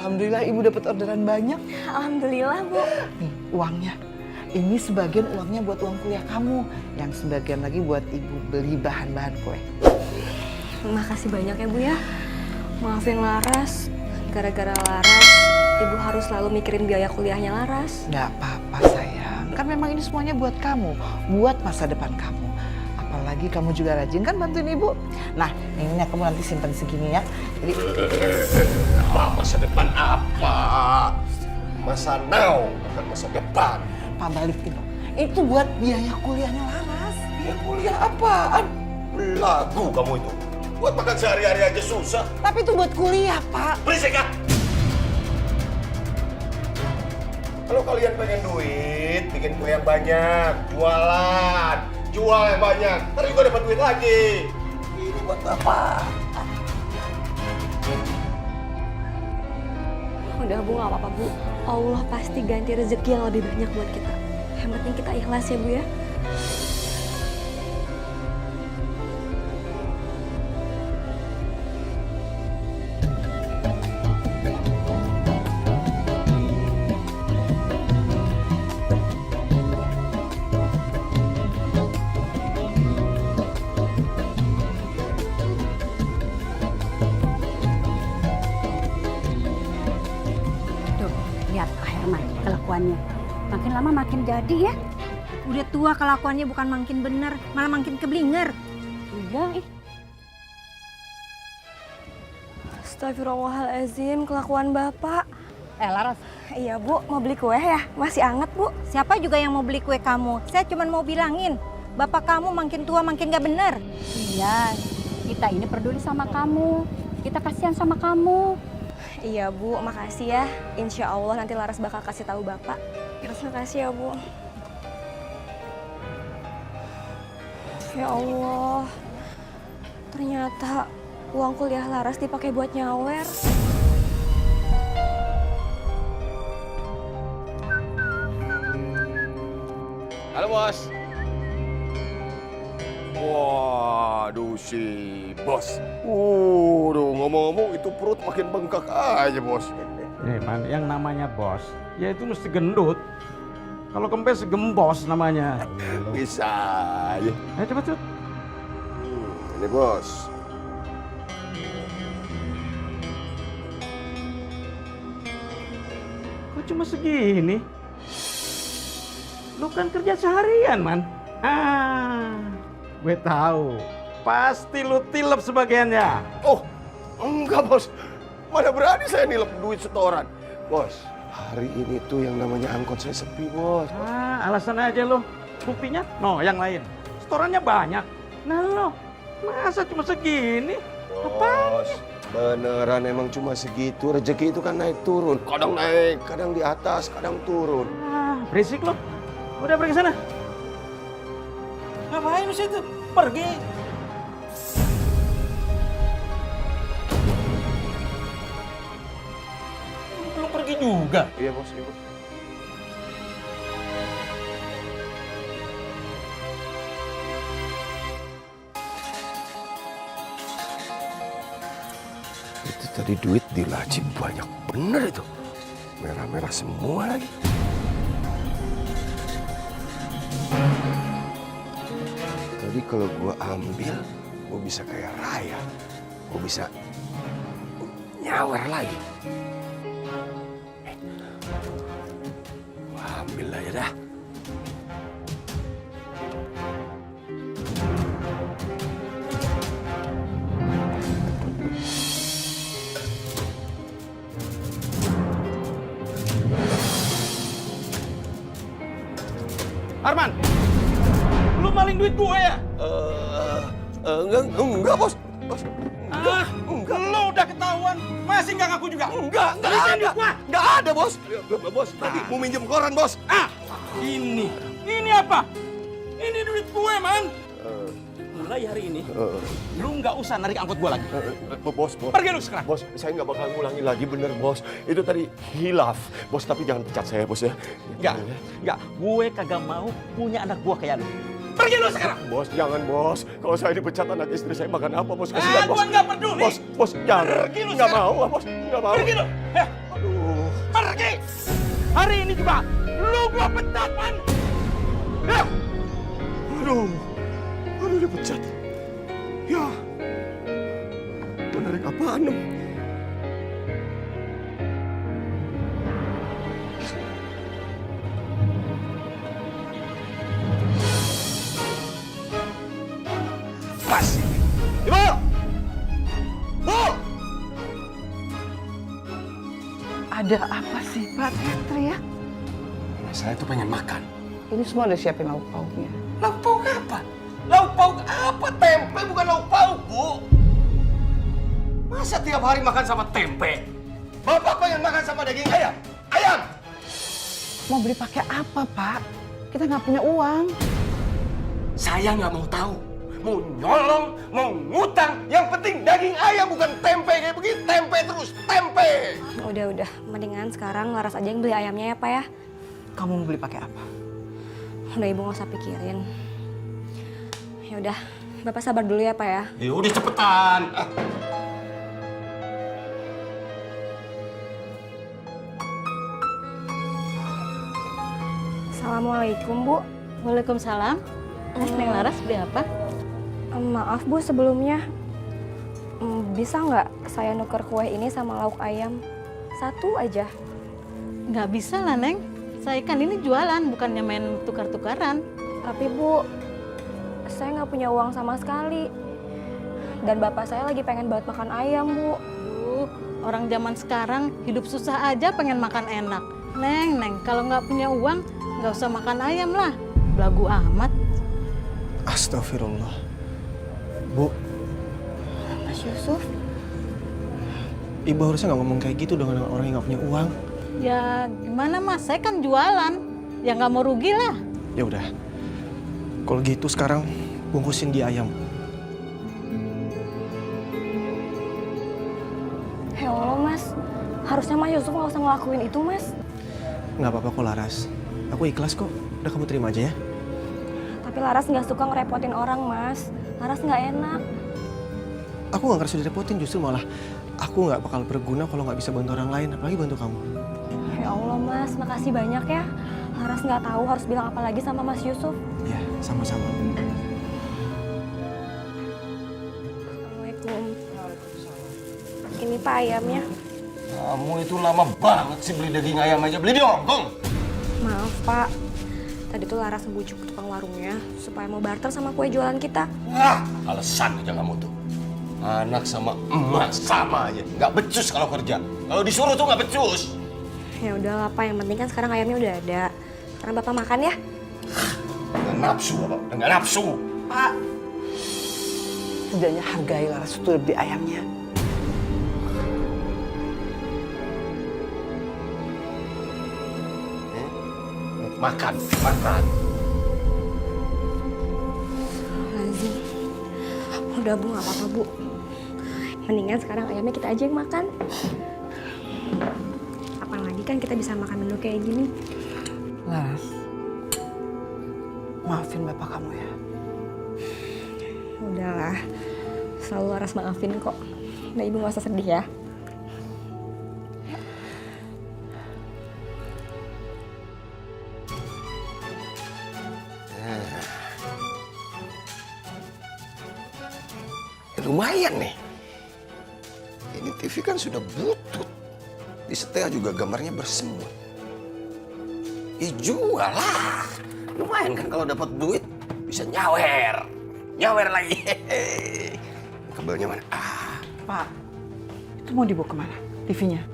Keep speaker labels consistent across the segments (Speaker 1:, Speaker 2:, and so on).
Speaker 1: Alhamdulillah ibu dapat orderan banyak.
Speaker 2: Alhamdulillah, Bu.
Speaker 1: Nih uangnya. Ini sebagian uangnya buat uang kuliah kamu. Yang sebagian lagi buat ibu beli bahan-bahan kue.
Speaker 2: Makasih banyak ya, Bu ya. Maafin Laras. Gara-gara Laras, Ibu harus selalu mikirin biaya kuliahnya Laras.
Speaker 1: Nggak apa-apa sayang. Kan memang ini semuanya buat kamu. Buat masa depan kamu. Apalagi kamu juga rajin kan bantuin ibu. Nah ini kamu nanti simpan segini ya. Jadi
Speaker 3: Masa depan apa? Masa now, bukan masa depan.
Speaker 1: Pak balikin dong. Itu buat biaya kuliahnya Laras.
Speaker 3: Ya kuliah apaan? Belagu kamu itu. Buat makan sehari-hari aja susah.
Speaker 1: Tapi itu buat kuliah Pak.
Speaker 3: Berisik ah! Kalau kalian pengen duit, bikin kue yang banyak, jualan, jual yang banyak, ntar juga dapat duit lagi. Ini buat apa?
Speaker 2: Udah Bu, nggak apa-apa Bu. Allah pasti ganti rezeki yang lebih banyak buat kita. Yang penting kita ikhlas ya Bu ya.
Speaker 4: Tuh, lihat Kak Herman kelakuannya. Makin lama makin jadi ya.
Speaker 5: Udah tua kelakuannya bukan makin bener, malah makin keblinger.
Speaker 4: Iya,
Speaker 2: Astagfirullahaladzim, kelakuan Bapak.
Speaker 4: Laras,
Speaker 2: Iya Bu, mau beli kue ya? Masih anget Bu.
Speaker 5: Siapa juga yang mau beli kue kamu? Saya cuma mau bilangin, bapak kamu makin tua makin gak bener.
Speaker 4: iya, kita ini peduli sama kamu. Kita kasihan sama kamu.
Speaker 2: Iya Bu, makasih ya. Insya Allah nanti Laras bakal kasih tahu Bapak. Terima kasih ya Bu. Ya Allah, ternyata uang kuliah Laras dipakai buat nyawer.
Speaker 3: Halo bos. Waduh si bos. Ngomong-ngomong itu perut makin bengkak aja bos.
Speaker 6: Man, yang namanya bos, ya itu mesti gendut. Kalau kempes gembos namanya.
Speaker 3: Bisa ya.
Speaker 6: Ayo cepet.
Speaker 3: Ini bos.
Speaker 6: Kok cuma segini? Lu kan kerja seharian, Man. Gue tahu. Pasti lu tilep sebagiannya.
Speaker 3: Oh, enggak bos. Mana berani saya nilep duit setoran. Bos, hari ini tuh yang namanya angkot saya sepi bos.
Speaker 6: Alasan aja lo. Buktinya, yang lain. Setorannya banyak. Nah lo, masa cuma segini?
Speaker 3: Bos, beneran emang cuma segitu. Rezeki itu kan naik turun. Kadang naik, kadang di atas, kadang turun.
Speaker 6: Berisik lo. Udah pergi sana. Ngapain lu situ? Pergi. Lu pergi juga.
Speaker 3: Iya bos, iya bos. Itu tadi duit di laci banyak bener itu. Merah-merah semua lagi. Jadi kalau gua ambil, gua bisa kayak raya. Gua bisa nyawer lagi. Gua ambil aja dah.
Speaker 6: Arman, lu maling duit gue ya?
Speaker 3: Enggak bos. Bos.
Speaker 6: Enggak. Lu udah ketahuan, masih nggak ngaku juga?
Speaker 3: Enggak ada. Enggak ada, bos. Bos, tadi mau minjem koran, bos.
Speaker 6: Ini apa? Ini duit gue, Man. Mulai hari ini, lu nggak usah narik angkot gue lagi.
Speaker 3: Bos.
Speaker 6: Pergi lu sekarang.
Speaker 3: Bos, saya nggak bakal ngulangi lagi, bener, bos. Itu tadi hilaf. Bos, tapi jangan pecat saya, bos ya.
Speaker 6: Enggak. Gue kagak mau punya anak gue kayak lu. Pergi lu sekarang.
Speaker 3: Bos, jangan, bos. Kalau saya dipecat anak istri saya makan apa, bos? Kasihan, bos.
Speaker 6: Gue nggak peduli.
Speaker 3: Bos, jangan.
Speaker 6: Pergi lu
Speaker 3: Nggak
Speaker 6: sekarang.
Speaker 3: mau, bos. Nggak mau.
Speaker 6: Pergi lu.
Speaker 3: Aduh. pergi.
Speaker 6: Hari ini juga lu gua pecat, man. Ya.
Speaker 3: Aduh, dipecat. Ya, menarik apaan dong? Masih. Ibu! Bu!
Speaker 1: Ada apa sih Pak teriak-teriak?
Speaker 3: Saya tuh pengen makan.
Speaker 1: Ini semua udah siapin lauk pauknya.
Speaker 3: Lauk pauk apa? Lauk pauk apa? Tempe bukan lauk pauk, Bu. Masa tiap hari makan sama tempe? Bapak pengen makan sama daging ayam? Ayam!
Speaker 1: Mau beli pakai apa Pak? Kita nggak punya uang.
Speaker 3: Saya nggak mau tahu. Mau nyolong, mau ngutang. Yang penting daging ayam bukan tempe kayak begini. Tempe terus, tempe.
Speaker 2: Udah. Mendingan sekarang Laras aja yang beli ayamnya ya, Pak ya.
Speaker 1: Kamu mau beli pakai apa?
Speaker 2: Udah Ibu nggak usah pikirin. Ya udah, Bapak sabar dulu ya, Pak ya.
Speaker 3: Ya udah cepetan.
Speaker 2: Assalamualaikum, Bu.
Speaker 4: Waalaikumsalam. Neng Laras beli apa?
Speaker 2: Maaf, Bu, sebelumnya. Bisa nggak saya nuker kue ini sama lauk ayam? Satu aja.
Speaker 4: Nggak bisa lah, Neng. Saya kan ini jualan, bukannya main tukar-tukaran.
Speaker 2: Tapi, Bu, saya nggak punya uang sama sekali. Dan bapak saya lagi pengen banget makan ayam, Bu.
Speaker 4: Orang zaman sekarang hidup susah aja pengen makan enak. Neng, kalau nggak punya uang, nggak usah makan ayam lah. Belagu amat.
Speaker 7: Astagfirullah. Bu,
Speaker 2: Mas Yusuf,
Speaker 7: Ibu harusnya nggak ngomong kayak gitu dengan orang yang nggak punya uang.
Speaker 4: Ya gimana Mas, saya kan jualan. Ya nggak mau rugi lah.
Speaker 7: Ya udah, kalau gitu sekarang bungkusin dia ayam.
Speaker 2: ya Allah, Mas. Harusnya Mas Yusuf nggak usah ngelakuin itu, Mas.
Speaker 7: Nggak apa-apa kok Laras. Aku ikhlas kok. Udah kamu terima aja ya.
Speaker 2: Tapi Laras nggak suka ngerepotin orang, Mas. Laras nggak enak.
Speaker 7: Aku nggak ngerasa direpotin, justru malah aku nggak bakal berguna kalau nggak bisa bantu orang lain, apalagi bantu kamu.
Speaker 2: Ya Allah, Mas. Makasih banyak ya. Laras nggak tahu harus bilang apa lagi sama Mas Yusuf.
Speaker 7: Ya, sama-sama.
Speaker 2: Assalamualaikum. Ini Pak ayamnya.
Speaker 3: Kamu itu lama banget sih beli daging ayam aja. Beli di Hongkong.
Speaker 2: Maaf, Pak. Tadi tuh Laras ngebujuk tukang warungnya supaya mau barter sama kue jualan kita.
Speaker 3: Wah, alasan aja kamu tuh. Anak sama emak sama aja. Nggak becus kalau kerja. Kalau disuruh tuh nggak becus.
Speaker 2: Ya udahlah, Pak. Yang penting kan sekarang ayamnya udah ada. Sekarang Bapak makan ya.
Speaker 3: Nggak nafsu, Bapak. Nggak nafsu.
Speaker 1: Pak, setidaknya hargai Laras itu beli ayamnya.
Speaker 3: Makan.
Speaker 2: Lazim. Udah, Bu, nggak apa-apa, Bu. Mendingan sekarang ayamnya kita aja yang makan. Apalagi kan kita bisa makan menu kayak gini.
Speaker 1: Laras, maafin bapak kamu ya.
Speaker 2: Udahlah, selalu Laras maafin kok. Nah, Ibu nggak usah sedih ya.
Speaker 3: Lumayan nih. Ini TV kan sudah butut. Di setel juga gambarnya bersemut. Jual lah. Lumayan kan kalau dapat duit bisa nyawer. Nyawer lagi. Kabelnya mana?
Speaker 1: Pak, itu mau dibawa kemana? TV-nya?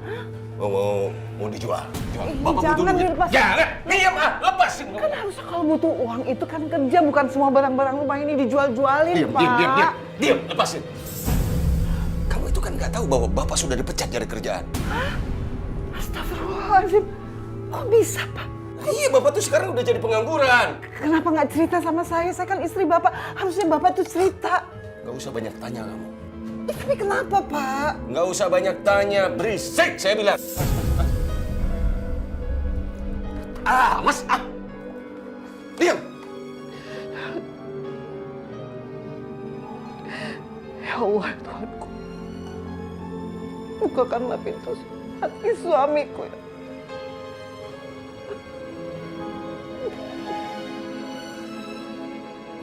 Speaker 3: Mau dijual. Jual.
Speaker 1: Jangan dilepas.
Speaker 3: Jangan. Diam lepasin.
Speaker 1: Kan harusnya kalau butuh uang itu kan kerja, bukan semua barang-barang rumah ini dijual-jualin, Pak.
Speaker 3: Diam, lepasin. Kamu itu kan nggak tahu bahwa bapak sudah dipecat dari kerjaan.
Speaker 1: Astagfirullahaladzim. Kok bisa, Pak?
Speaker 3: Iya, bapak tuh sekarang udah jadi pengangguran.
Speaker 1: Kenapa nggak cerita sama saya? Saya kan istri Bapak. Harusnya Bapak tuh cerita.
Speaker 3: Nggak usah banyak tanya kamu.
Speaker 1: Tapi kenapa, Pak?
Speaker 3: Nggak usah banyak tanya, berisik saya bilang. Mas, diam.
Speaker 1: Ya Allah, Tuhanku. Bukakanlah pintu hati suamiku.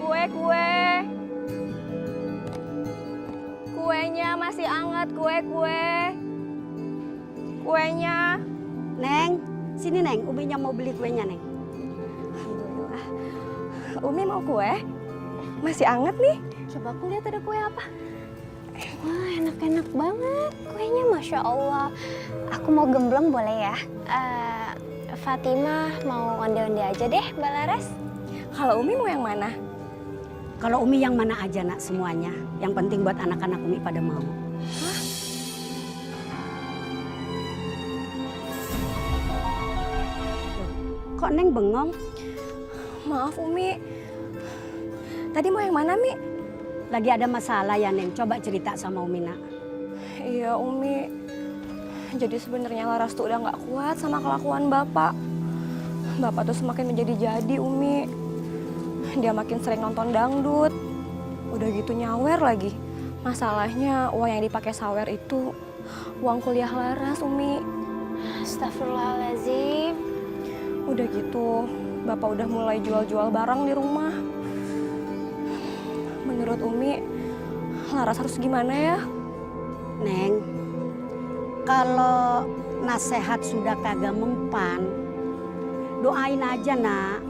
Speaker 2: Kue. Kuenya masih hangat, kue. Kuenya.
Speaker 8: Neng, sini Neng, Uminya mau beli kuenya Neng.
Speaker 2: Alhamdulillah. Umi mau kue? Masih hangat nih. Coba aku lihat ada kue apa.
Speaker 9: Wah, enak-enak banget kuenya, Masya Allah. Aku mau gembleng boleh ya? Fatimah mau onde-onde aja deh, Mbak Laras.
Speaker 2: Kalau Umi mau yang mana?
Speaker 8: Kalau Umi yang mana aja nak semuanya. Yang penting buat anak-anak Umi pada mau.
Speaker 2: Hah?
Speaker 8: Kok Neng bengong?
Speaker 2: Maaf Umi. Tadi mau yang mana, Mi?
Speaker 8: Lagi ada masalah ya Neng, coba cerita sama Umi nak.
Speaker 2: Iya Umi. Jadi sebenarnya Laras tuh udah nggak kuat sama kelakuan Bapak. Bapak tuh semakin menjadi-jadi Umi. Dia makin sering nonton dangdut. Udah gitu nyawer lagi. Masalahnya uang yang dipakai sawer itu uang kuliah Laras Umi.
Speaker 9: Astagfirullahaladzim.
Speaker 2: Udah gitu Bapak udah mulai jual-jual barang di rumah. Menurut Umi, Laras harus gimana ya?
Speaker 8: Neng, kalau nasihat sudah kagak mempan, doain aja nak.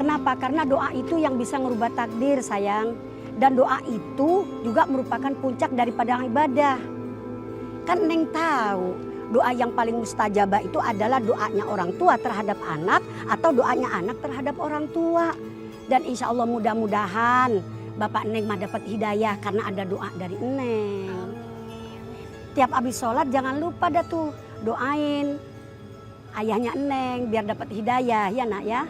Speaker 8: Kenapa? Karena doa itu yang bisa ngerubah takdir sayang. Dan doa itu juga merupakan puncak daripada ibadah. Kan Neng tahu doa yang paling mustajabah itu adalah doanya orang tua terhadap anak atau doanya anak terhadap orang tua. Dan insya Allah mudah-mudahan Bapak Neng mah dapat hidayah karena ada doa dari Neng. Tiap habis sholat jangan lupa dah tuh doain ayahnya Neng biar dapat hidayah ya nak ya.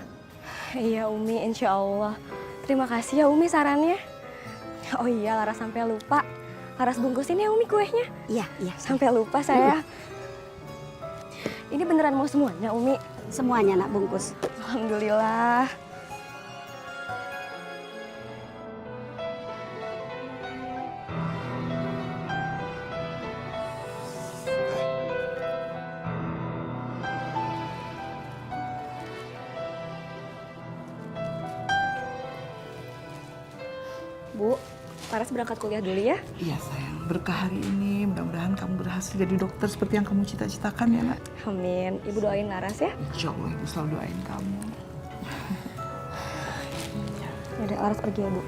Speaker 2: Iya Umi, insya Allah. Terima kasih ya Umi sarannya. Oh iya, Laras sampai lupa. Laras bungkusin ya Umi kuenya.
Speaker 8: Iya.
Speaker 2: Sampai lupa saya. Ini beneran mau semuanya Umi?
Speaker 8: Semuanya nak bungkus.
Speaker 2: Alhamdulillah. Bu, Laras berangkat kuliah dulu ya.
Speaker 1: Iya sayang, berkah hari ini. Mudah-mudahan kamu berhasil jadi dokter seperti yang kamu cita-citakan ya nak.
Speaker 2: Amin. Ibu doain Laras ya.
Speaker 1: Insya Allah ibu selalu doain kamu.
Speaker 2: Yaudah, Laras pergi ya Bu.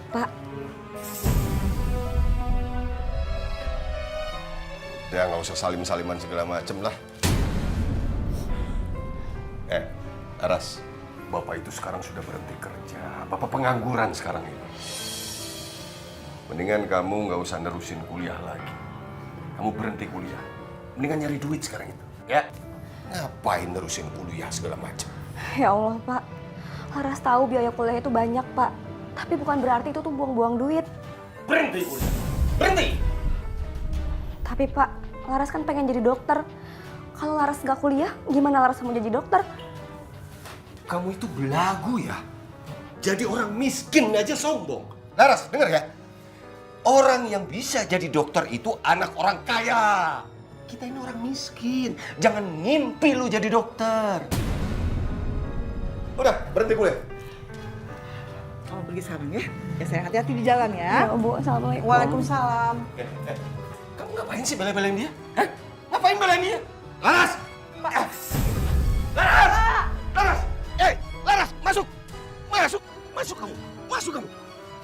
Speaker 2: Pak,
Speaker 3: Ya nggak usah salim-saliman segala macem lah. Aras, Bapak itu sekarang sudah berhenti kerja. Bapak pengangguran sekarang itu. Mendingan kamu nggak usah nerusin kuliah lagi. Kamu berhenti kuliah. Mendingan nyari duit sekarang itu. Ya? Ngapain nerusin kuliah segala macam?
Speaker 2: ya Allah Pak. Laras tahu biaya kuliah itu banyak Pak. Tapi bukan berarti itu tuh buang-buang duit.
Speaker 3: Berhenti kuliah. Berhenti!
Speaker 2: Tapi Pak, Laras kan pengen jadi dokter. Kalau Laras nggak kuliah, gimana Laras mau jadi dokter?
Speaker 3: Kamu itu belagu ya? Jadi orang miskin aja sombong. Laras, dengar ya? Orang yang bisa jadi dokter itu anak orang kaya. Kita ini orang miskin. Jangan ngimpi lu jadi dokter. Udah, berhenti kuliah.
Speaker 1: Kamu pergi sekarang ya. Ya sayang, hati-hati di jalan ya.
Speaker 2: Ya Bu, Assalamualaikum.
Speaker 1: Waalaikumsalam.
Speaker 3: Kamu ngapain sih bela-belain dia? Hah? Ngapain belain dia? Laras! Laras! Laras! Laras, masuk! Masuk kamu! Masuk kamu!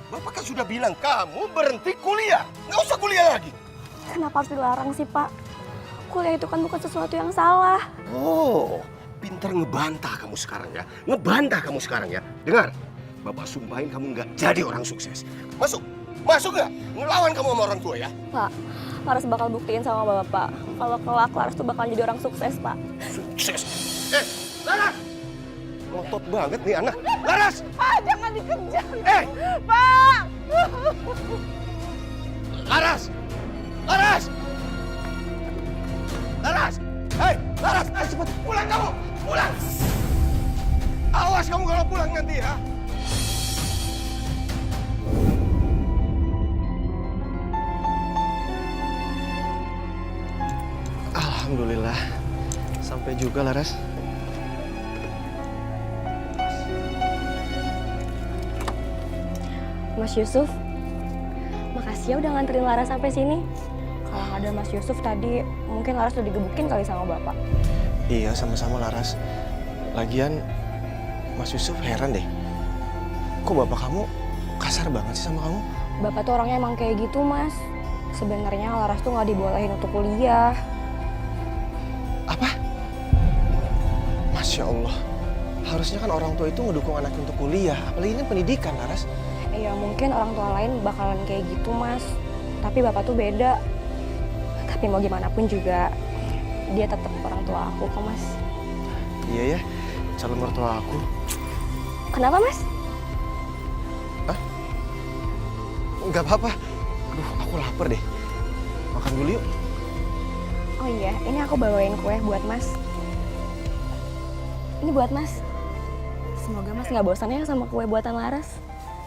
Speaker 3: Bapak kan sudah bilang kamu berhenti kuliah. Nggak usah kuliah lagi.
Speaker 2: Kenapa harus dilarang sih Pak? Kuliah itu kan bukan sesuatu yang salah.
Speaker 3: Oh, pintar ngebantah kamu sekarang ya. Ngebantah kamu sekarang ya. Dengar, Bapak sumpahin kamu nggak jadi orang sukses. Masuk! Masuk nggak? Ngelawan kamu sama orang tua ya.
Speaker 2: Pak, Laras bakal buktiin sama Bapak. Kalau kelak Laras tuh bakal jadi orang sukses Pak.
Speaker 3: Sukses! Laras! Ngotot banget nih anak. Laras!
Speaker 1: Pak, jangan dikejar.
Speaker 3: Pak! Laras! Laras! Laras! Hei, Laras! Cepat pulang kamu! Pulang! Awas kamu kalau pulang nanti ya.
Speaker 7: Alhamdulillah. Sampai juga Laras.
Speaker 2: Mas Yusuf, makasih ya udah nganterin Laras sampai sini. Kalau nggak ada Mas Yusuf tadi, mungkin Laras udah digebukin kali sama Bapak.
Speaker 7: Iya, sama-sama Laras. Lagian, Mas Yusuf heran deh. Kok bapak kamu kasar banget sih sama kamu?
Speaker 2: Bapak tuh orangnya emang kayak gitu, Mas. Sebenarnya Laras tuh nggak dibolehin untuk kuliah.
Speaker 7: Apa? Masya Allah. Harusnya kan orang tua itu ngedukung anaknya untuk kuliah. Apalagi ini pendidikan, Laras.
Speaker 2: Ya mungkin orang tua lain bakalan kayak gitu, Mas. Tapi Bapak tuh beda. Tapi mau gimana pun juga, dia tetap orang tua aku kok, Mas.
Speaker 7: Iya ya, calon mertua aku.
Speaker 2: Kenapa, Mas?
Speaker 7: Nggak apa-apa. Aduh, aku lapar deh. Makan dulu yuk.
Speaker 2: Oh iya, ini aku bawain kue buat Mas. Ini buat Mas. Semoga Mas nggak bosan ya sama kue buatan Laras.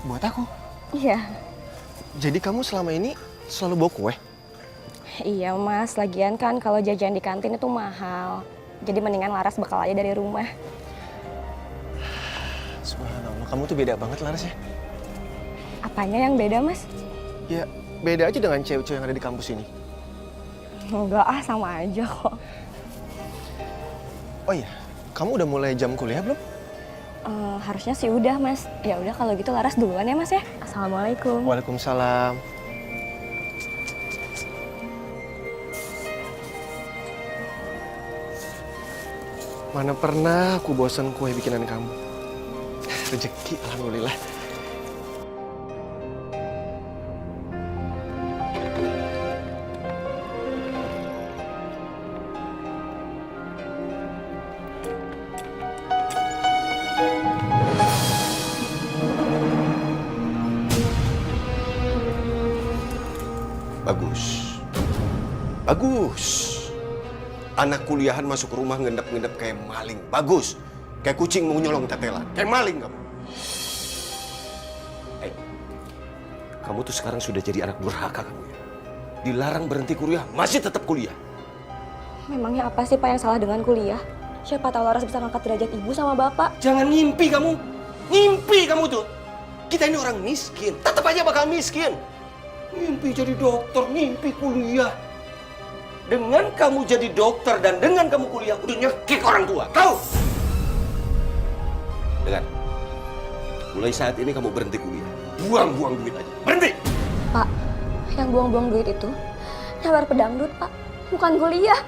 Speaker 7: Buat aku?
Speaker 2: Iya.
Speaker 7: Jadi kamu selama ini selalu bawa kue?
Speaker 2: Iya, Mas. Lagian kan kalau jajan di kantin itu mahal. Jadi mendingan Laras bekal aja dari rumah.
Speaker 7: Subhanallah, kamu tuh beda banget Laras ya.
Speaker 2: Apanya yang beda, Mas?
Speaker 7: Ya, beda aja dengan cewek-cewek yang ada di kampus ini.
Speaker 2: Enggak, sama aja kok.
Speaker 7: Oh iya, kamu udah mulai jam kuliah belum?
Speaker 2: Harusnya sih udah, Mas. Ya udah kalau gitu Laras duluan ya, Mas ya. Assalamualaikum.
Speaker 7: Waalaikumsalam. Mana pernah aku bosan kue bikinan kamu. Rezeki, alhamdulillah.
Speaker 3: Bagus. Bagus. Anak kuliahan masuk ke rumah ngendap-ngendap kayak maling. Bagus. Kayak kucing mau nyolong tetelan. Kayak maling kamu. Kamu tuh sekarang sudah jadi anak durhaka kamu ya. Dilarang berhenti kuliah, masih tetap kuliah.
Speaker 2: Memangnya apa sih Pak yang salah dengan kuliah? Siapa tahu Laras bisa ngangkat derajat ibu sama bapak.
Speaker 3: Jangan ngimpi kamu. Ngimpi kamu tuh. Kita ini orang miskin. Tetap aja bakal miskin. Mimpi jadi dokter, mimpi kuliah. Dengan kamu jadi dokter dan dengan kamu kuliah, udah nyekik orang tua. Tahu? Dengar. Mulai saat ini kamu berhenti kuliah. Buang-buang duit aja. Berhenti!
Speaker 2: Pak, yang buang-buang duit itu nyabar pedangdut, Pak. Bukan kuliah.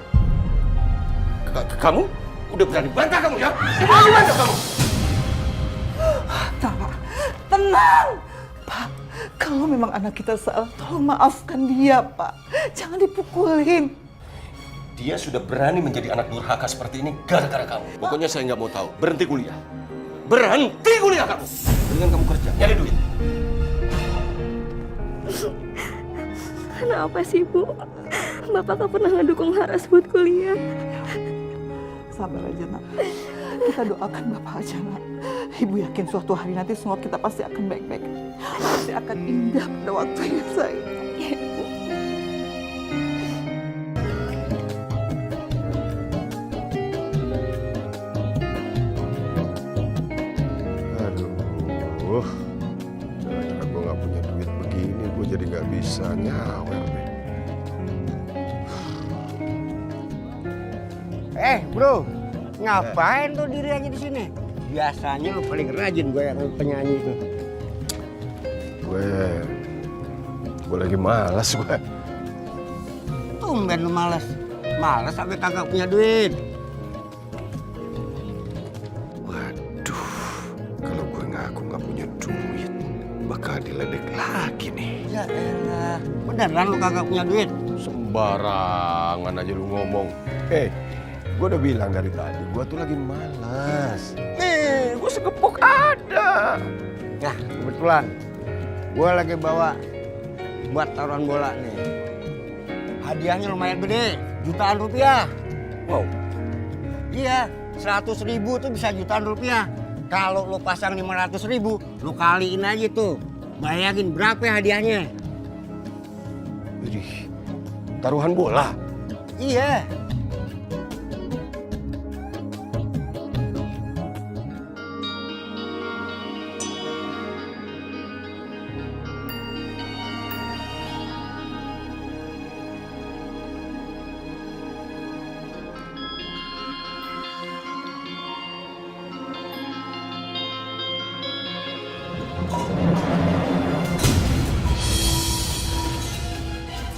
Speaker 3: Kamu? Udah berani bantah kamu ya? Berani bantah kamu?
Speaker 1: Pak, tenang. Pak, kalau memang anak kita salah, tolong maafkan dia, Pak. Jangan dipukulin.
Speaker 3: Dia sudah berani menjadi anak durhaka seperti ini gara-gara kamu. Pokoknya saya nggak mau tahu. Berhenti kuliah. Berhenti kuliah kamu. Dengan kamu kerja, nyari duit.
Speaker 2: Kenapa sih, Bu? Bapak gak pernah ngedukung Laras buat kuliah.
Speaker 1: Sabar aja, Nak. Kita doakan Bapak aja, Nak. Ibu yakin suatu hari nanti semua kita pasti akan baik-baik. Pasti akan indah pada waktunya, sayang.
Speaker 3: Aduh, gara-gara gue nggak punya duit begini, gue jadi nggak bisa nyawer deh.
Speaker 10: Bro, ngapain tuh diri aja di sini? Biasanya lo paling rajin gue yang penyanyi itu.
Speaker 3: Gue lagi malas gue.
Speaker 10: Tumben lo malas. Malas sampai kagak punya duit.
Speaker 3: Waduh, kalau gue ngaku nggak punya duit, bakal diledek lagi nih.
Speaker 10: Ya elah, beneran lo kagak punya duit?
Speaker 3: Sembarangan aja lu ngomong. Gue udah bilang dari tadi, gue tuh lagi malas. Gue segepok ada.
Speaker 10: Ya, kebetulan gue lagi bawa buat taruhan bola nih. Hadiahnya lumayan gede, jutaan rupiah.
Speaker 3: Wow.
Speaker 10: Iya, 100.000 tuh bisa jutaan rupiah. Kalau lo pasang 500.000, lo kaliin aja tuh. Bayangin berapa hadiahnya?
Speaker 3: Widih, taruhan bola.
Speaker 10: Iya.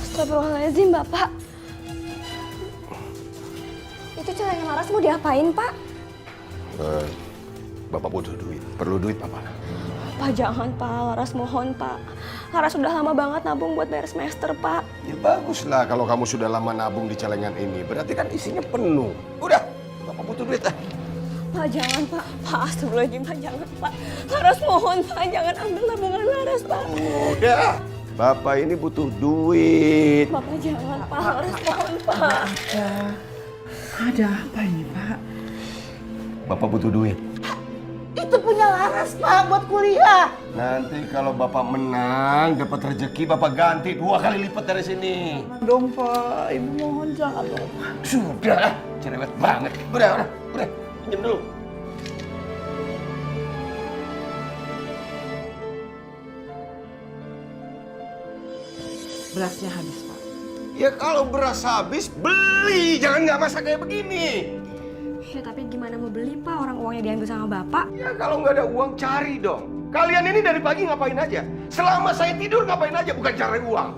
Speaker 2: Astagfirullahaladzim, Bapak. Itu celengan Laras mau diapain, Pak?
Speaker 3: Bapak butuh duit. Perlu duit, Papa.
Speaker 2: Pak, jangan, Pak. Laras mohon, Pak. Laras sudah lama banget nabung buat bayar semester, Pak.
Speaker 3: Ya baguslah kalau kamu sudah lama nabung di celengan ini. Berarti kan isinya penuh. Udah, Bapak butuh duit.
Speaker 2: Pak, jangan, Pak. Pak, astagfirullahaladzim, Pak. Jangan, Pak. Laras mohon, Pak. Jangan ambil tabungan Laras, Pak.
Speaker 3: Udah, Bapak ini butuh duit.
Speaker 2: Bapak jangan, Pak. Laras mohon, Pak.
Speaker 1: Ada apa ini, Pak?
Speaker 3: Bapak butuh duit.
Speaker 1: Itu punya Laras, Pak, buat kuliah.
Speaker 3: Nanti kalau Bapak menang, dapat rezeki, Bapak ganti 2 kali lipat dari sini.
Speaker 1: Dong, Pak. Ibu mohon jangan dong.
Speaker 3: Sudah, cerewet banget. Udah. Pinjam dulu.
Speaker 1: Berasnya habis, Pak.
Speaker 3: Ya kalau beras habis, beli. Jangan nggak masak kayak begini.
Speaker 2: Ya, tapi gimana mau beli, Pak? Orang uangnya diambil sama Bapak.
Speaker 3: Ya kalau nggak ada uang, cari dong. Kalian ini dari pagi ngapain aja? Selama saya tidur ngapain aja? Bukan cari uang.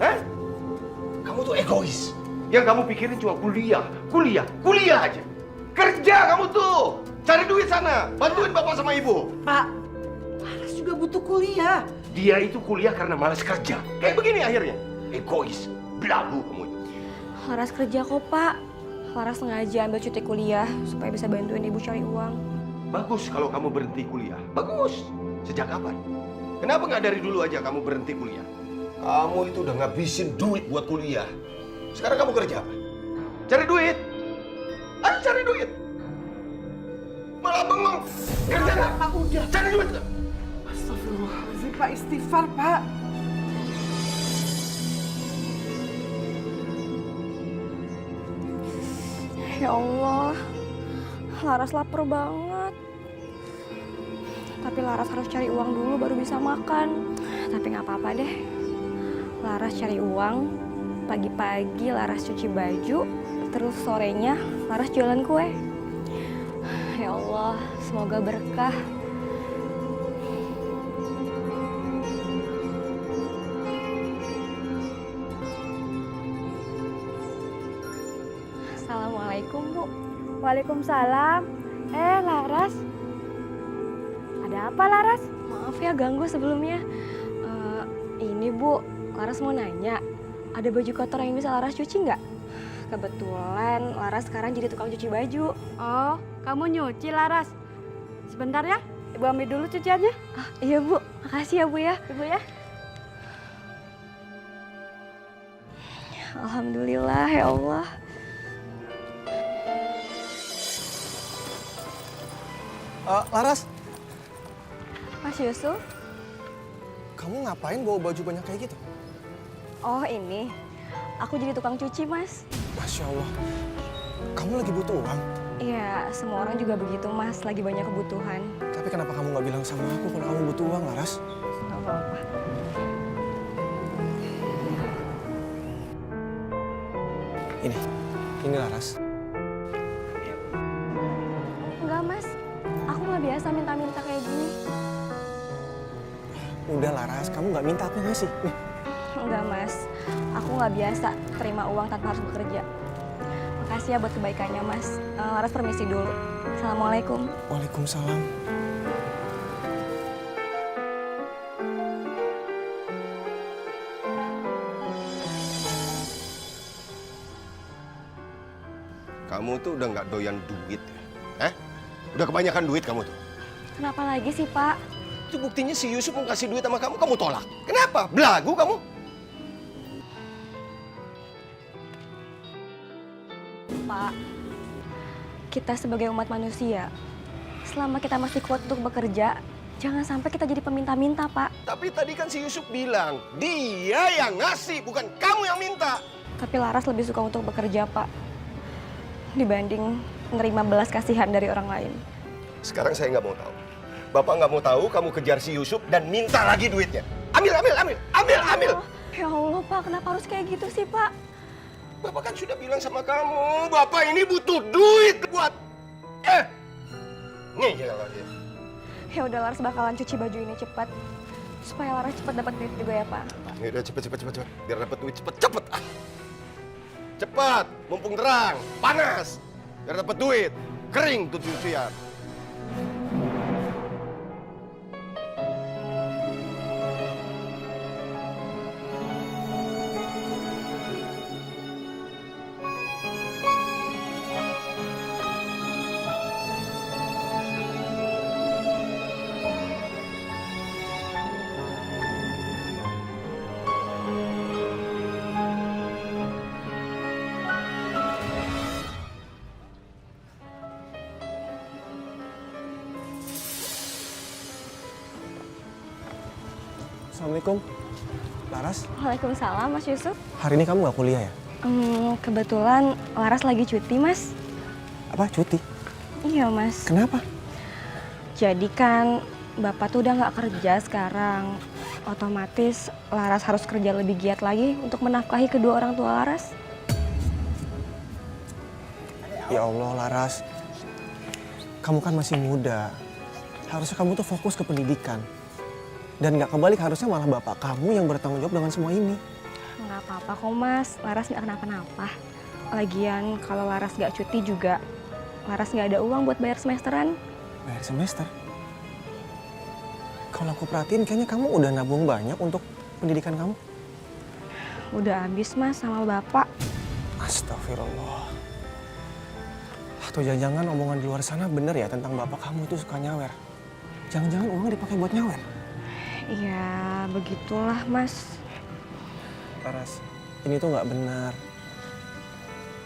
Speaker 3: Hah? Kamu tuh egois. Yang kamu pikirin cuma kuliah aja. Kerja kamu tuh. Cari duit sana. Bantuin bapak sama ibu.
Speaker 1: Pak, Laras juga butuh kuliah.
Speaker 3: Dia itu kuliah karena malas kerja. Kayak begini akhirnya. Egois. Belagu kamu itu.
Speaker 2: Laras kerja kok, Pak. Laras sengaja ambil cuti kuliah supaya bisa bantuin ibu cari uang.
Speaker 3: Bagus kalau kamu berhenti kuliah. Bagus. Sejak kapan? Kenapa nggak dari dulu aja kamu berhenti kuliah? Kamu itu udah ngabisin duit buat kuliah. Sekarang kamu kerja apa? Cari duit. Ayo cari duit. Malah bengong. Kerja nggak?
Speaker 1: Pak, udah.
Speaker 3: Cari duit.
Speaker 1: Astagfirullahaladzim, Pak. Istighfar, Pak.
Speaker 2: Ya Allah, Laras lapar banget. Tapi Laras harus cari uang dulu baru bisa makan. Tapi nggak apa-apa deh. Laras cari uang, pagi-pagi Laras cuci baju, terus sorenya Laras jualan kue. Ya Allah, semoga berkah. Assalamualaikum, Bu.
Speaker 8: Waalaikumsalam. Laras. Ada apa, Laras?
Speaker 2: Maaf ya ganggu sebelumnya. Ini Bu, Laras mau nanya, ada baju kotor yang bisa Laras cuci nggak? Kebetulan Laras sekarang jadi tukang cuci baju.
Speaker 8: Oh, kamu nyuci, Laras. Sebentar ya, Ibu ambil dulu cuciannya.
Speaker 2: Iya Bu, makasih ya Bu ya.
Speaker 8: Ibu ya.
Speaker 2: Alhamdulillah ya Allah.
Speaker 7: Laras,
Speaker 2: Mas Yusuf?
Speaker 7: kamu ngapain bawa baju banyak kayak gitu?
Speaker 2: Oh ini, aku jadi tukang cuci Mas.
Speaker 7: Masya Allah, kamu lagi butuh uang.
Speaker 2: Iya, semua orang juga begitu Mas, lagi banyak kebutuhan.
Speaker 7: Tapi kenapa kamu nggak bilang sama aku kalau kamu butuh uang, Laras?
Speaker 2: Gak apa-apa.
Speaker 7: Ini Laras.
Speaker 2: Enggak Mas, aku nggak biasa minta-minta kayak gini.
Speaker 7: Udah Laras, kamu nggak minta aku ngasih. Nih.
Speaker 2: Enggak Mas, aku nggak biasa terima uang tanpa harus bekerja. Makasih ya buat kebaikannya Mas. Laras permisi dulu. Assalamualaikum.
Speaker 7: Waalaikumsalam.
Speaker 3: Kamu tuh udah nggak doyan duit ya? Hah? Udah kebanyakan duit kamu tuh.
Speaker 2: Kenapa lagi sih Pak?
Speaker 3: Itu buktinya si Yusuf mau kasih duit sama kamu, kamu tolak. Kenapa? Belagu kamu?
Speaker 2: Pak, kita sebagai umat manusia, selama kita masih kuat untuk bekerja, jangan sampai kita jadi peminta-minta, Pak.
Speaker 3: Tapi tadi kan si Yusuf bilang, dia yang ngasih, bukan kamu yang minta.
Speaker 2: Tapi Laras lebih suka untuk bekerja, Pak, dibanding menerima belas kasihan dari orang lain.
Speaker 3: Sekarang saya nggak mau tahu. Bapak nggak mau tahu kamu kejar si Yusuf dan minta lagi duitnya. Ambil.
Speaker 2: Ya Allah, Pak, kenapa harus kayak gitu sih, Pak?
Speaker 3: Bapak kan sudah bilang sama kamu, Bapak ini butuh duit buat... Ngeyel aja.
Speaker 2: Ya udah, Laras bakalan cuci baju ini cepat. Supaya Laras cepat dapat duit juga ya, Pak.
Speaker 3: Ya udah cepet. Biar dapat duit cepet. Ah. Cepat, mumpung terang, panas. Biar dapat duit, kering tuh cucian.
Speaker 7: Assalamualaikum. Laras,
Speaker 2: Waalaikumsalam, Mas Yusuf.
Speaker 7: hari ini kamu nggak kuliah ya?
Speaker 2: Kebetulan Laras lagi cuti, Mas.
Speaker 7: Apa, cuti?
Speaker 2: Iya, Mas.
Speaker 7: Kenapa?
Speaker 2: Jadi kan Bapak tuh udah nggak kerja sekarang. Otomatis Laras harus kerja lebih giat lagi untuk menafkahi kedua orang tua Laras.
Speaker 7: Ya Allah, Laras. Kamu kan masih muda. Harusnya kamu tuh fokus ke pendidikan. Dan nggak kebalik, harusnya malah bapak kamu yang bertanggung jawab dengan semua ini.
Speaker 2: Nggak apa-apa kok, Mas. Laras nggak kenapa-napa. Lagian kalau Laras nggak cuti juga, Laras nggak ada uang buat bayar semesteran.
Speaker 7: Bayar semester? Kalau aku perhatiin, kayaknya kamu udah nabung banyak untuk pendidikan kamu.
Speaker 2: Udah habis, Mas, sama Bapak.
Speaker 7: Astagfirullah. Atau jangan-jangan omongan di luar sana bener ya tentang bapak kamu itu suka nyawer. Jangan-jangan uangnya dipakai buat nyawer.
Speaker 2: Ya, begitulah, Mas.
Speaker 7: Laras, ini tuh nggak benar.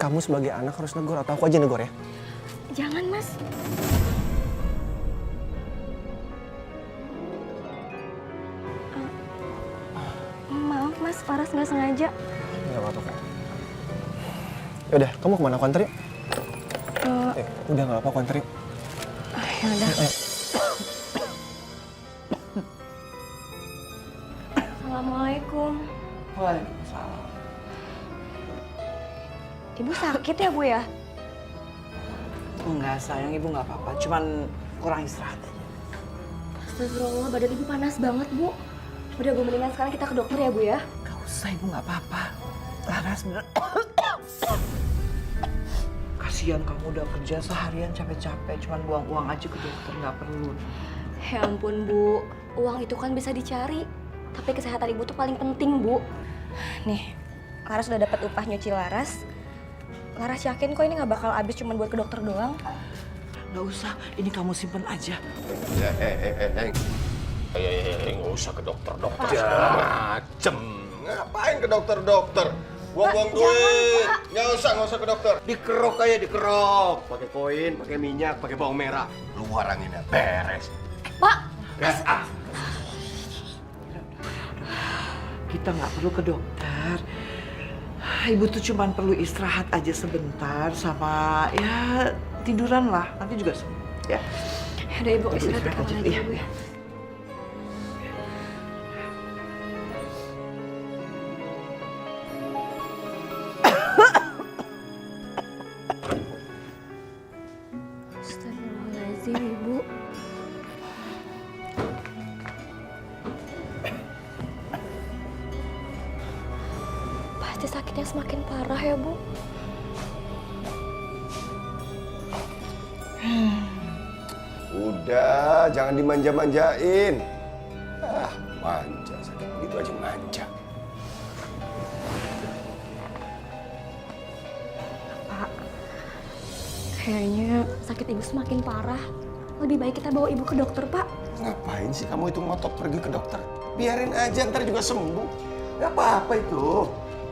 Speaker 7: Kamu sebagai anak harus negor, atau aku aja negor ya?
Speaker 2: Jangan, Mas. Maaf, Mas. Laras nggak sengaja.
Speaker 7: Nggak apa-apa kan. Yaudah, kamu kemana? Aku anter yuk. Udah nggak apa-apa, aku anter yuk.
Speaker 2: Ya udah.
Speaker 7: Ayo.
Speaker 2: Assalamualaikum.
Speaker 1: Waalaikumsalam.
Speaker 2: Ibu sakit ya, Bu ya?
Speaker 1: Enggak sayang, ibu nggak apa-apa. Cuman kurang istirahat aja.
Speaker 2: Astagfirullah, badan ibu panas banget, Bu. Udah, Bu, mendingan sekarang kita ke dokter ya, Bu ya?
Speaker 1: Gak usah, ibu nggak apa-apa. Laras bener. Kasihan kamu udah kerja seharian capek-capek. Cuman buang uang aja ke dokter, nggak perlu.
Speaker 2: Ya ampun, Bu. Uang itu kan bisa dicari. Tapi kesehatan ibu tuh paling penting, Bu. Nih, Laras udah dapat upah nyuci Laras. Laras yakin kok ini nggak bakal habis cuma buat ke dokter doang.
Speaker 1: Nggak usah, ini kamu simpen aja.
Speaker 3: Nggak usah ke dokter-dokter segala macem. Ngapain ke dokter-dokter? Buang-buang duit. Nggak usah ke dokter. Dikerok aja, dikerok. Pakai koin, pakai minyak, pakai bawang merah. Lu waranginnya beres.
Speaker 2: Pak!
Speaker 1: Kita nggak perlu ke dokter. Ibu tuh cuma perlu istirahat aja sebentar sama ya tiduran lah. Nanti juga sembuh ya.
Speaker 2: Udah, Ibu istirahat di kamar aja,
Speaker 1: Iya.
Speaker 2: Bu ya. Astagfirullahaladzim, Ibu. Pasti sakitnya semakin parah ya, Bu.
Speaker 3: Udah, jangan dimanja-manjain. Ah, manja. Sakit begitu aja manja.
Speaker 2: Pak, kayaknya sakit ibu semakin parah. Lebih baik kita bawa ibu ke dokter, Pak.
Speaker 3: Ngapain sih kamu itu ngotot pergi ke dokter? Biarin aja, ntar juga sembuh. Gak apa-apa itu.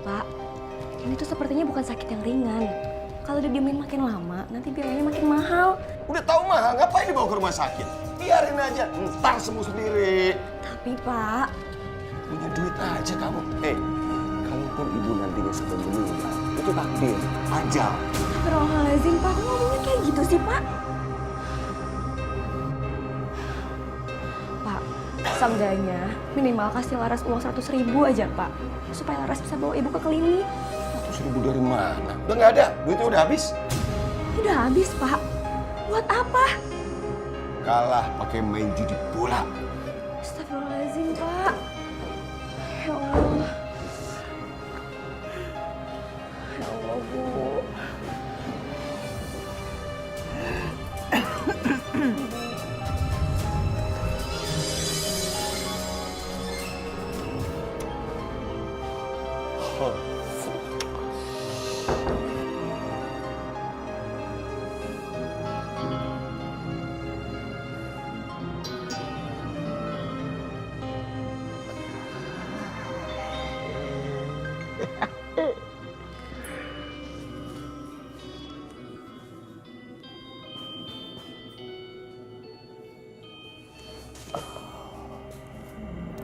Speaker 2: Pak, ini tuh sepertinya bukan sakit yang ringan. Kalau didiemin makin lama, nanti biayanya makin mahal.
Speaker 3: Udah tahu mahal, ngapain dibawa ke rumah sakit? Biarin aja, ntar sembuh sendiri.
Speaker 2: Tapi, Pak...
Speaker 3: Punya duit aja kamu. Kalaupun ibu nantinya sampai meninggal, itu takdir, ajal.
Speaker 2: Astagfirullahaladzim, Pak. Kok ngomongnya kayak gitu sih, Pak? Pak, seenggaknya minimal kasih Laras uang 100.000 aja, Pak. Supaya Laras bisa bawa ibu ke klinik.
Speaker 3: 100.000 dari mana? Udah nggak ada, duitnya udah habis.
Speaker 2: Udah habis, Pak. Buat apa?
Speaker 3: kalah pakai main judi bola.
Speaker 2: Astagfirullahaladzim, Pak. Ya Allah. Ya Allah, Bu.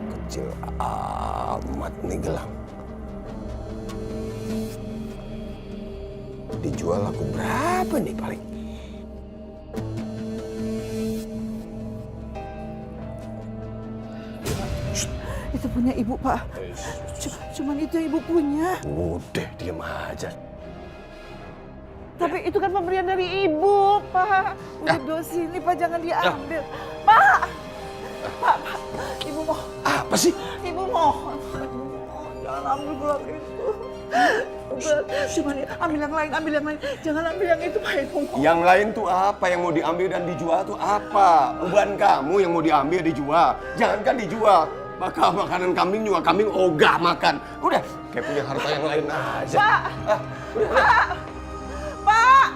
Speaker 3: Kecil amat nih gelang. Dijual aku berapa nih paling?
Speaker 1: Itu punya ibu, Pak. Cuman itu yang ibu punya.
Speaker 3: Udah, diam aja.
Speaker 1: Tapi itu kan pemberian dari ibu, Pak. Udah dosi ini, Pak, jangan diambil. Pak! Pak, ibu mohon.
Speaker 3: Apa sih?
Speaker 1: Ibu mohon. Jangan ambil gelang itu. Udah, cuman ambil yang lain, ambil yang lain. Jangan ambil yang itu, Pak, ibu mohon.
Speaker 3: Yang lain tuh apa yang mau diambil dan dijual tuh apa? Uban kamu yang mau diambil dijual. Jangankan dijual. Bakal makanan kambing juga kambing ogah makan. Udah, kayak punya harta yang lain aja.
Speaker 1: Pak! Pak! Pak!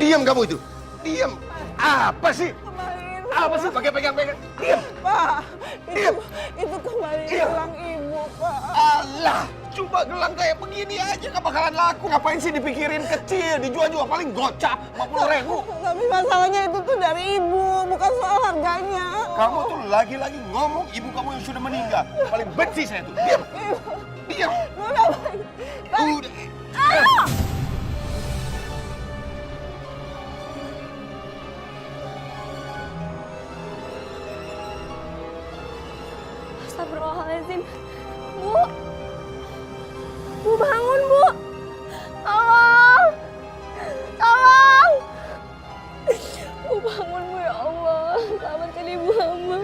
Speaker 3: Diam kamu itu. Diam. Apa sih?
Speaker 1: Kembaliin.
Speaker 3: Apa sih pakai pegang-pegang? Diam.
Speaker 1: Pak!
Speaker 3: Diam.
Speaker 1: Itu kembali
Speaker 3: Diam.
Speaker 1: gelang ibu, Pak.
Speaker 3: Alah, coba gelang kayak begini aja gak bakalan laku. Ngapain sih dipikirin kecil? Dijual-jual paling gocap 50.000.
Speaker 1: Tapi masalahnya itu tuh dari ibu, bukan soal harganya.
Speaker 3: Kamu tuh lagi-lagi ngomong ibu kamu yang sudah meninggal. Paling benci saya tuh. Diam. Diam. Udah.
Speaker 2: Astagfirullahaladzim. Bu. Bu, bangun, Bu. Tolong. Tolong. Bu, bangun, Bu, ya Allah. Selamatkan ibu hamba.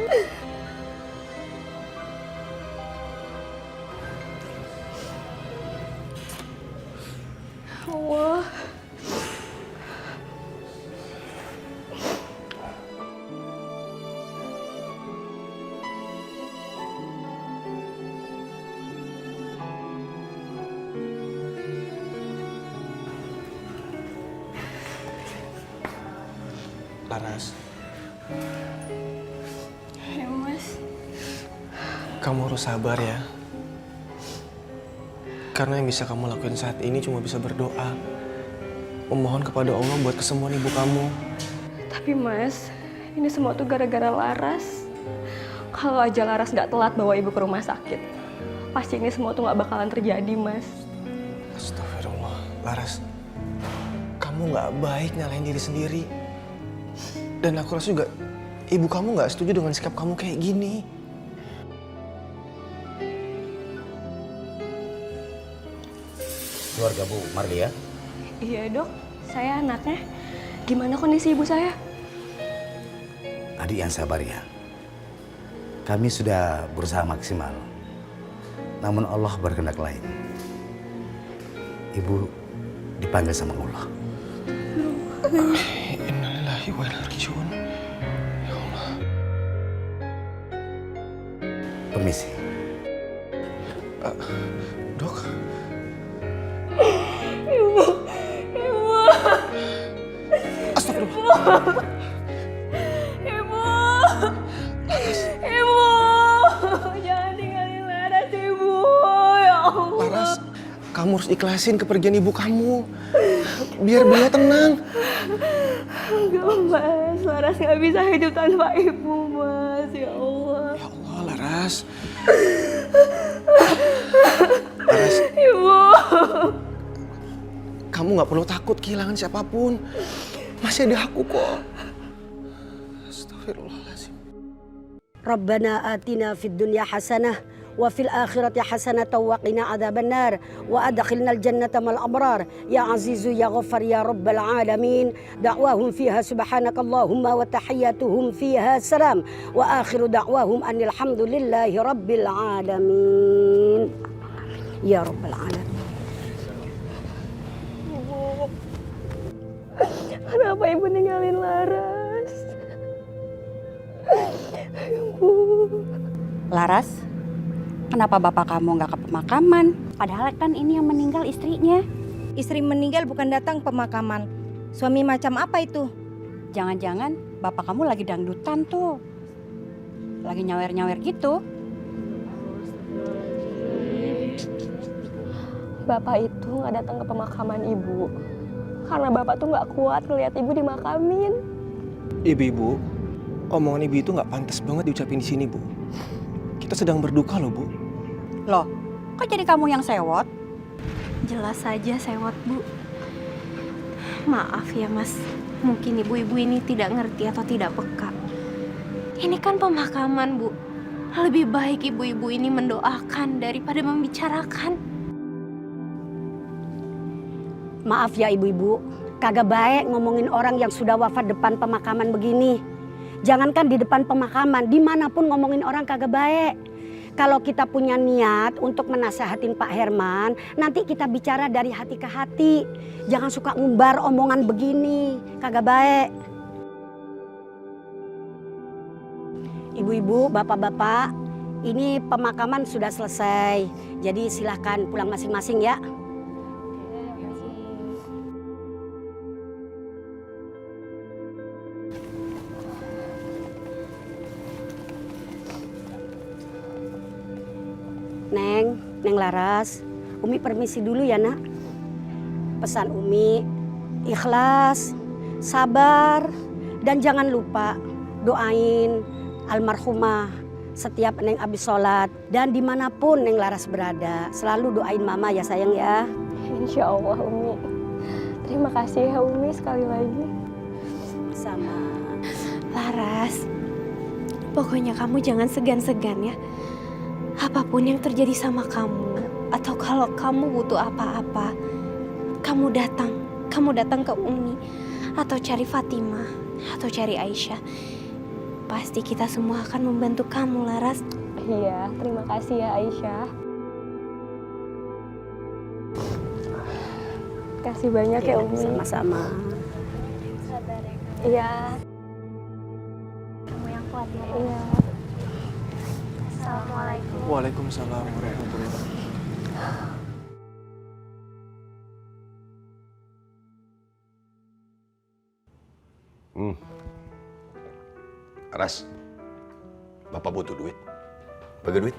Speaker 2: Allah.
Speaker 7: Laras,
Speaker 2: Ya, Mas.
Speaker 7: kamu harus sabar ya. Karena yang bisa kamu lakuin saat ini cuma bisa berdoa. Memohon kepada Allah buat kesembuhan ibu kamu.
Speaker 2: Tapi Mas, ini semua tuh gara-gara Laras. Kalau aja Laras nggak telat bawa ibu ke rumah sakit, pasti ini semua tuh nggak bakalan terjadi, Mas.
Speaker 7: Astagfirullah. Laras, kamu nggak baik nyalahin diri sendiri. Dan aku rasa juga ibu kamu nggak setuju dengan sikap kamu kayak gini.
Speaker 10: Keluarga Bu Marlia.
Speaker 2: Iya, Dok. Saya anaknya. Gimana kondisi ibu saya?
Speaker 10: Adik yang sabar ya. Kami sudah berusaha maksimal. Namun Allah berkehendak lain. Ibu dipanggil sama Allah.
Speaker 7: Innalillahi wa inna ilaihi raji'un. Ya Allah.
Speaker 10: Permisi.
Speaker 7: Dok,
Speaker 2: Ibu.
Speaker 7: astagfirullah.
Speaker 2: Ibu. Ibu. Jangan tinggalin Laras, Ibu. Ya Allah.
Speaker 7: Laras, kamu harus ikhlasin kepergian ibu kamu. Biar beliau tenang.
Speaker 2: Enggak, Mas. Laras nggak bisa hidup tanpa ibu, Mas. Ya Allah.
Speaker 7: Ya Allah, Laras. Laras,
Speaker 2: Ibu.
Speaker 7: kamu nggak perlu takut kehilangan siapapun. Masih ada aku kok. Astagfirullahaladzim.
Speaker 8: Rabbana atina fid dunya hasanah وفي الآخرة حسنة وقنا عذاب النار وأدخلنا الجنة مع الأبرار يا عزيز يا غفر يا رب العالمين. دعواهم فيها سبحانك اللهم وتحياتهم فيها سلام وآخر دعواهم أن الحمد لله رب العالمين يا رب العالمين.
Speaker 2: Kenapa ibu ninggalin Laras?
Speaker 11: Laras, kenapa bapak kamu nggak ke pemakaman? Padahal kan ini yang meninggal istrinya.
Speaker 5: Istri meninggal bukan datang pemakaman. Suami macam apa itu?
Speaker 11: Jangan-jangan bapak kamu lagi dangdutan tuh. Lagi nyawer-nyawer gitu.
Speaker 2: Bapak itu nggak datang ke pemakaman ibu karena bapak tuh nggak kuat ngelihat ibu dimakamin.
Speaker 7: Ibu, omongan ibu itu nggak pantas banget diucapin di sini, Bu. Kita sedang berduka loh, Bu.
Speaker 11: Loh, kok jadi kamu yang sewot?
Speaker 9: Jelas saja sewot, Bu. Maaf ya, Mas. Mungkin ibu-ibu ini tidak ngerti atau tidak peka. Ini kan pemakaman, Bu. Lebih baik ibu-ibu ini mendoakan daripada membicarakan.
Speaker 8: Maaf ya ibu-ibu, kagak baik ngomongin orang yang sudah wafat depan pemakaman begini. Jangankan di depan pemakaman, dimanapun ngomongin orang kagak baik. Kalau kita punya niat untuk menasehatin Pak Herman, nanti kita bicara dari hati ke hati. Jangan suka ngumbar omongan begini, kagak baik. Ibu-ibu, bapak-bapak, ini pemakaman sudah selesai. Jadi silahkan pulang masing-masing ya. Neng Laras, Umi permisi dulu ya nak. Pesan Umi, ikhlas, sabar, dan jangan lupa doain almarhumah setiap Neng habis sholat. Dan dimanapun Neng Laras berada, selalu doain Mama ya sayang ya.
Speaker 2: Insya Allah Umi. Terima kasih ya Umi sekali lagi.
Speaker 8: Sama.
Speaker 9: Laras, pokoknya kamu jangan segan-segan ya. Apapun yang terjadi sama kamu, atau kalau kamu butuh apa-apa, kamu datang ke Umi, atau cari Fatimah, atau cari Aisyah. Pasti kita semua akan membantu kamu, Laras.
Speaker 2: Iya, terima kasih ya Aisyah. Kasih banyak ya Umi.
Speaker 8: Sama-sama.
Speaker 9: Sabar ya kamu.
Speaker 2: Iya.
Speaker 9: Kamu yang kuat ya.
Speaker 2: Iya.
Speaker 9: Assalamualaikum.
Speaker 7: Waalaikumsalam warahmatullahi wabarakatuh.
Speaker 3: Ras, Bapak butuh duit. Bagi duit.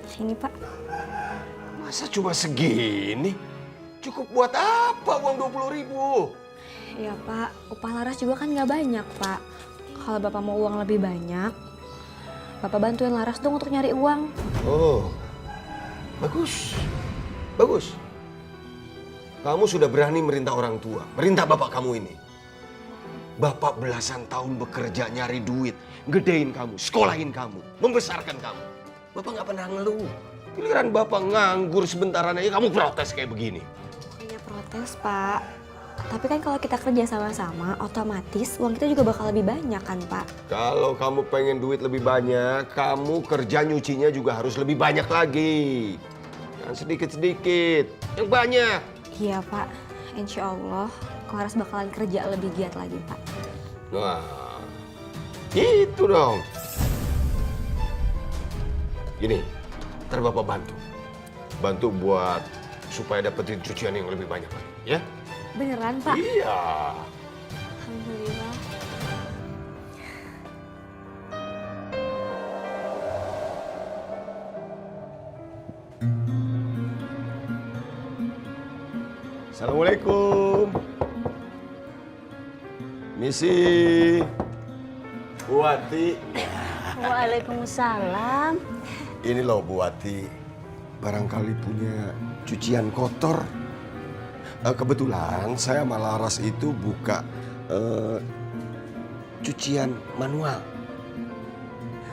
Speaker 2: Sini Pak.
Speaker 3: Masa cuma segini? Cukup buat apa uang 20.000?
Speaker 2: Ya Pak, upah Laras juga kan nggak banyak Pak. Kalau Bapak mau uang lebih banyak, Bapak bantuin Laras dong untuk nyari uang.
Speaker 3: Oh, bagus. Kamu sudah berani merintah orang tua, merintah bapak kamu ini. Bapak belasan tahun bekerja nyari duit, gedein kamu, sekolahin kamu, membesarkan kamu. Bapak nggak pernah ngeluh. Giliran bapak nganggur sebentaran aja kamu protes kayak begini.
Speaker 2: Bukannya protes Pak, tapi kan kalau kita kerja sama-sama, otomatis uang kita juga bakal lebih banyak kan Pak.
Speaker 3: Kalau kamu pengen duit lebih banyak, kamu kerja nyucinya juga harus lebih banyak lagi. Jangan sedikit-sedikit, yang banyak.
Speaker 2: Iya Pak, insya Allah Laras bakalan kerja lebih giat lagi Pak.
Speaker 3: Wah, gitu dong. Gini, ntar Bapak bantu buat supaya dapetin cucian yang lebih banyak lagi, ya?
Speaker 2: Beneran Pak?
Speaker 3: Iya.
Speaker 2: Alhamdulillah.
Speaker 3: Assalamualaikum. Misi. Bu Wati.
Speaker 8: Waalaikumsalam.
Speaker 3: Ini loh Bu Wati, barangkali punya cucian kotor. Kebetulan saya sama Laras itu buka cucian manual.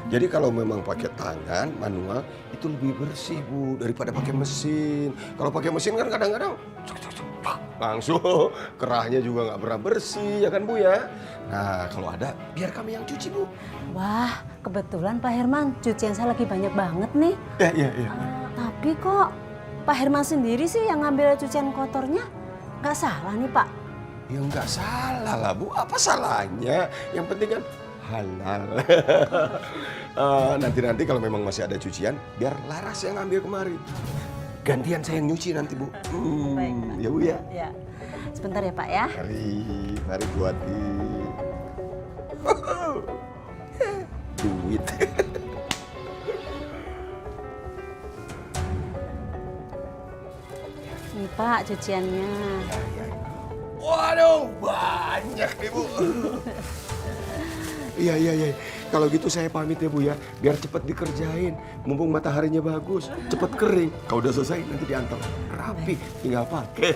Speaker 3: Jadi kalau memang pakai tangan manual itu lebih bersih Bu daripada pakai mesin. Kalau pakai mesin kan kadang-kadang langsung kerahnya juga nggak pernah bersih ya kan Bu ya. Nah kalau ada biar kami yang cuci Bu.
Speaker 12: Wah, kebetulan Pak Herman, cucian saya lagi banyak banget nih.
Speaker 3: Iya.
Speaker 12: Tapi kok Pak Herman sendiri sih yang ngambil cucian kotornya? Nggak salah nih Pak.
Speaker 3: Ya nggak salah lah Bu, apa salahnya? Yang penting kan halal. Nanti kalau memang masih ada cucian, biar Laras yang ambil kemari. Gantian saya yang nyuci nanti Bu.
Speaker 12: Baik, Pak.
Speaker 3: Ya Bu ya.
Speaker 12: Ya. Sebentar ya Pak ya.
Speaker 3: Mari buatin. Duit.
Speaker 12: Nih Pak cuciannya.
Speaker 3: Waduh, banyak nih Bu. Iya. Kalau gitu saya pamit ya Bu ya. Biar cepat dikerjain. Mumpung mataharinya bagus, cepat kering. Kalau udah selesai nanti diantar. Rapi, tinggal pakai.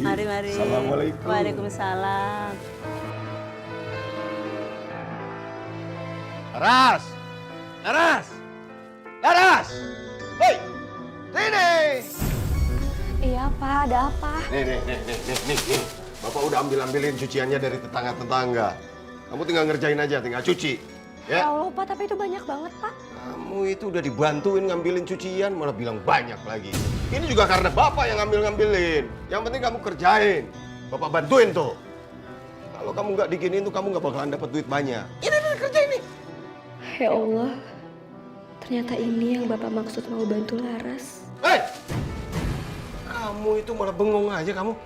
Speaker 12: Mari.
Speaker 3: Assalamualaikum.
Speaker 12: Waalaikumsalam.
Speaker 3: Laras! Hei! Sini!
Speaker 2: Iya Pak, ada apa?
Speaker 3: Nih. Bapak udah ambilin cuciannya dari tetangga-tetangga. Kamu tinggal ngerjain aja, tinggal cuci.
Speaker 2: Ya
Speaker 3: Ya?
Speaker 2: Allah Pak, tapi itu banyak banget Pak.
Speaker 3: Kamu itu udah dibantuin ngambilin cucian, malah bilang banyak lagi. Ini juga karena Bapak yang ngambilin. Yang penting kamu kerjain. Bapak bantuin tuh. Kalau kamu nggak diginiin tuh kamu nggak bakalan dapat duit banyak. Ini kerjain nih.
Speaker 2: Ya Allah, ternyata ini yang Bapak maksud mau bantu Laras.
Speaker 3: Hei! Kamu itu malah bengong aja kamu.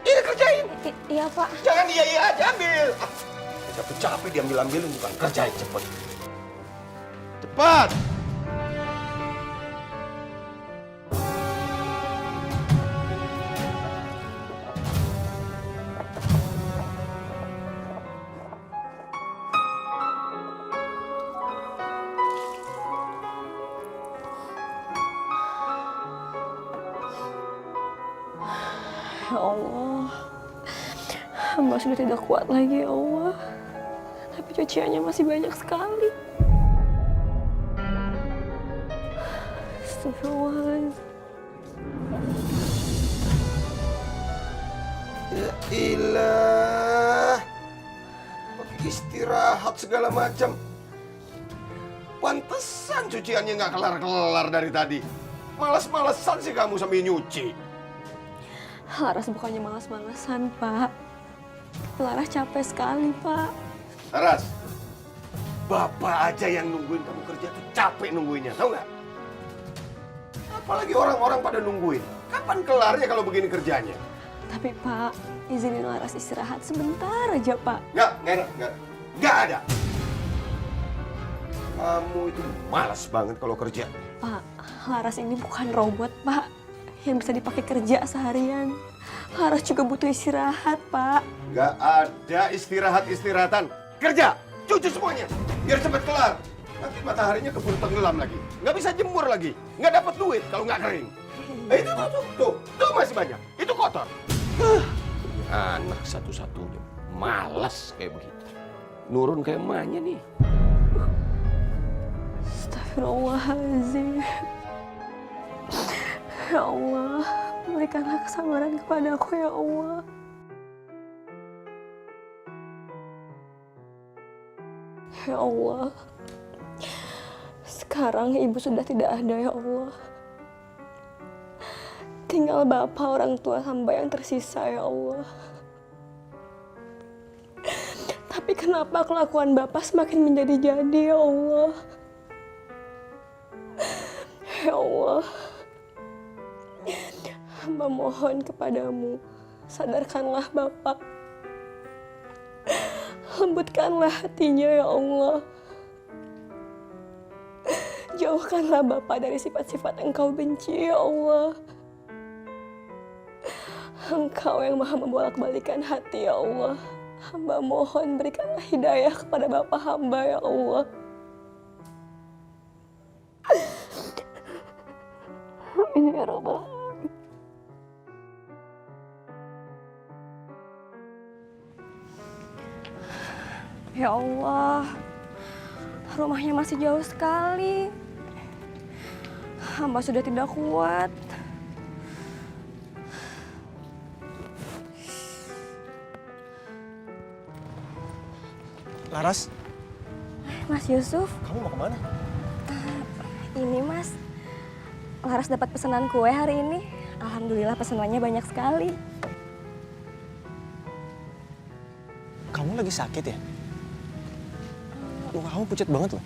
Speaker 3: Ini kerjain.
Speaker 2: Iya Pak.
Speaker 3: Jangan iya aja ambil. Capek-capek diambil-ambilin bukan kerjain cepet. Cepat.
Speaker 2: Ya Allah, hamba sudah tidak kuat lagi ya Allah. Tapi cuciannya masih banyak sekali. Astagfirullahaladzim.
Speaker 3: Ya ilah. Istirahat segala macam. Pantesan cuciannya nggak kelar-kelar dari tadi. Malas-malesan sih kamu sambil nyuci.
Speaker 2: Laras bukannya malas-malasan, Pak. Laras capek sekali, Pak.
Speaker 3: Laras, Bapak aja yang nungguin kamu kerja tuh capek nungguinnya, tahu nggak? Apalagi orang-orang pada nungguin. Kapan kelarnya kalau begini kerjanya?
Speaker 2: Tapi, Pak, izinin Laras istirahat sebentar aja, Pak.
Speaker 3: Nggak ada. Kamu itu malas banget kalau kerja.
Speaker 2: Pak, Laras ini bukan robot, Pak. Yang bisa dipakai kerja seharian. Laras juga butuh istirahat, Pak.
Speaker 3: Nggak ada istirahat-istirahatan. Kerja, cuci semuanya. Biar cepat kelar. Nanti mataharinya keburu tenggelam lagi. Nggak bisa jemur lagi. Nggak dapat duit kalau nggak kering. Tuh masih banyak. Itu kotor. Anak satu-satunya. Malas kayak begitu. Nurun kayak emaknya nih.
Speaker 2: Astagfirullahaladzim. Ya Allah, berikanlah kesabaran kepadaku ya Allah. Ya Allah, sekarang ibu sudah tidak ada ya Allah. Tinggal Bapak orang tua hamba yang tersisa ya Allah. Tapi kenapa kelakuan Bapak semakin menjadi-jadi ya Allah? Ya Allah, hamba mohon kepadamu, sadarkanlah Bapak. Lembutkanlah hatinya ya Allah. Jauhkanlah Bapak dari sifat-sifat Engkau benci ya Allah. Engkau yang maha membolak-balikan hati ya Allah. Hamba mohon berikanlah hidayah kepada Bapak hamba ya Allah. Amin ya Rabbal Alamin. Ya Allah, rumahnya masih jauh sekali. Hamba sudah tidak kuat.
Speaker 7: Laras,
Speaker 2: Mas Yusuf,
Speaker 7: kamu mau kemana?
Speaker 2: ini Mas, Laras dapat pesanan kue hari ini. Alhamdulillah pesanannya banyak sekali.
Speaker 7: Kamu lagi sakit ya? Muka kamu pucat banget loh.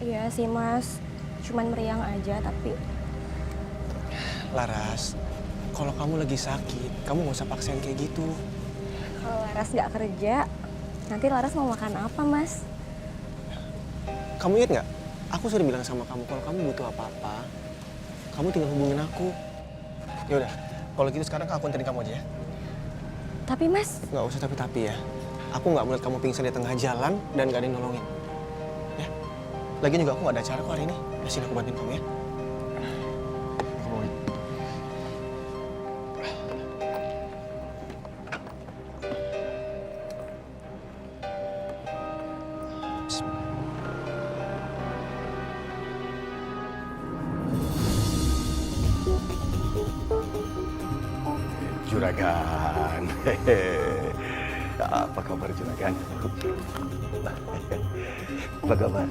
Speaker 2: Iya sih Mas, cuman meriang aja tapi...
Speaker 7: Laras, kalau kamu lagi sakit, kamu nggak usah paksain kayak gitu.
Speaker 2: Kalau Laras nggak kerja, nanti Laras mau makan apa Mas?
Speaker 7: Kamu ingat nggak? Aku sudah bilang sama kamu kalau kamu butuh apa-apa, kamu tinggal hubungin aku. Ya udah, kalau gitu sekarang aku anterin kamu aja ya.
Speaker 2: Tapi Mas...
Speaker 7: Nggak usah tapi-tapi ya. Aku nggak melihat kamu pingsan di tengah jalan dan nggak ada yang nolongin. Ya. Lagian juga aku nggak ada acara kok hari ini. Ya, sini aku bantuin kamu ya. Kamu mau.
Speaker 3: Juragan. Apa kabar Juragan? Apa kabar?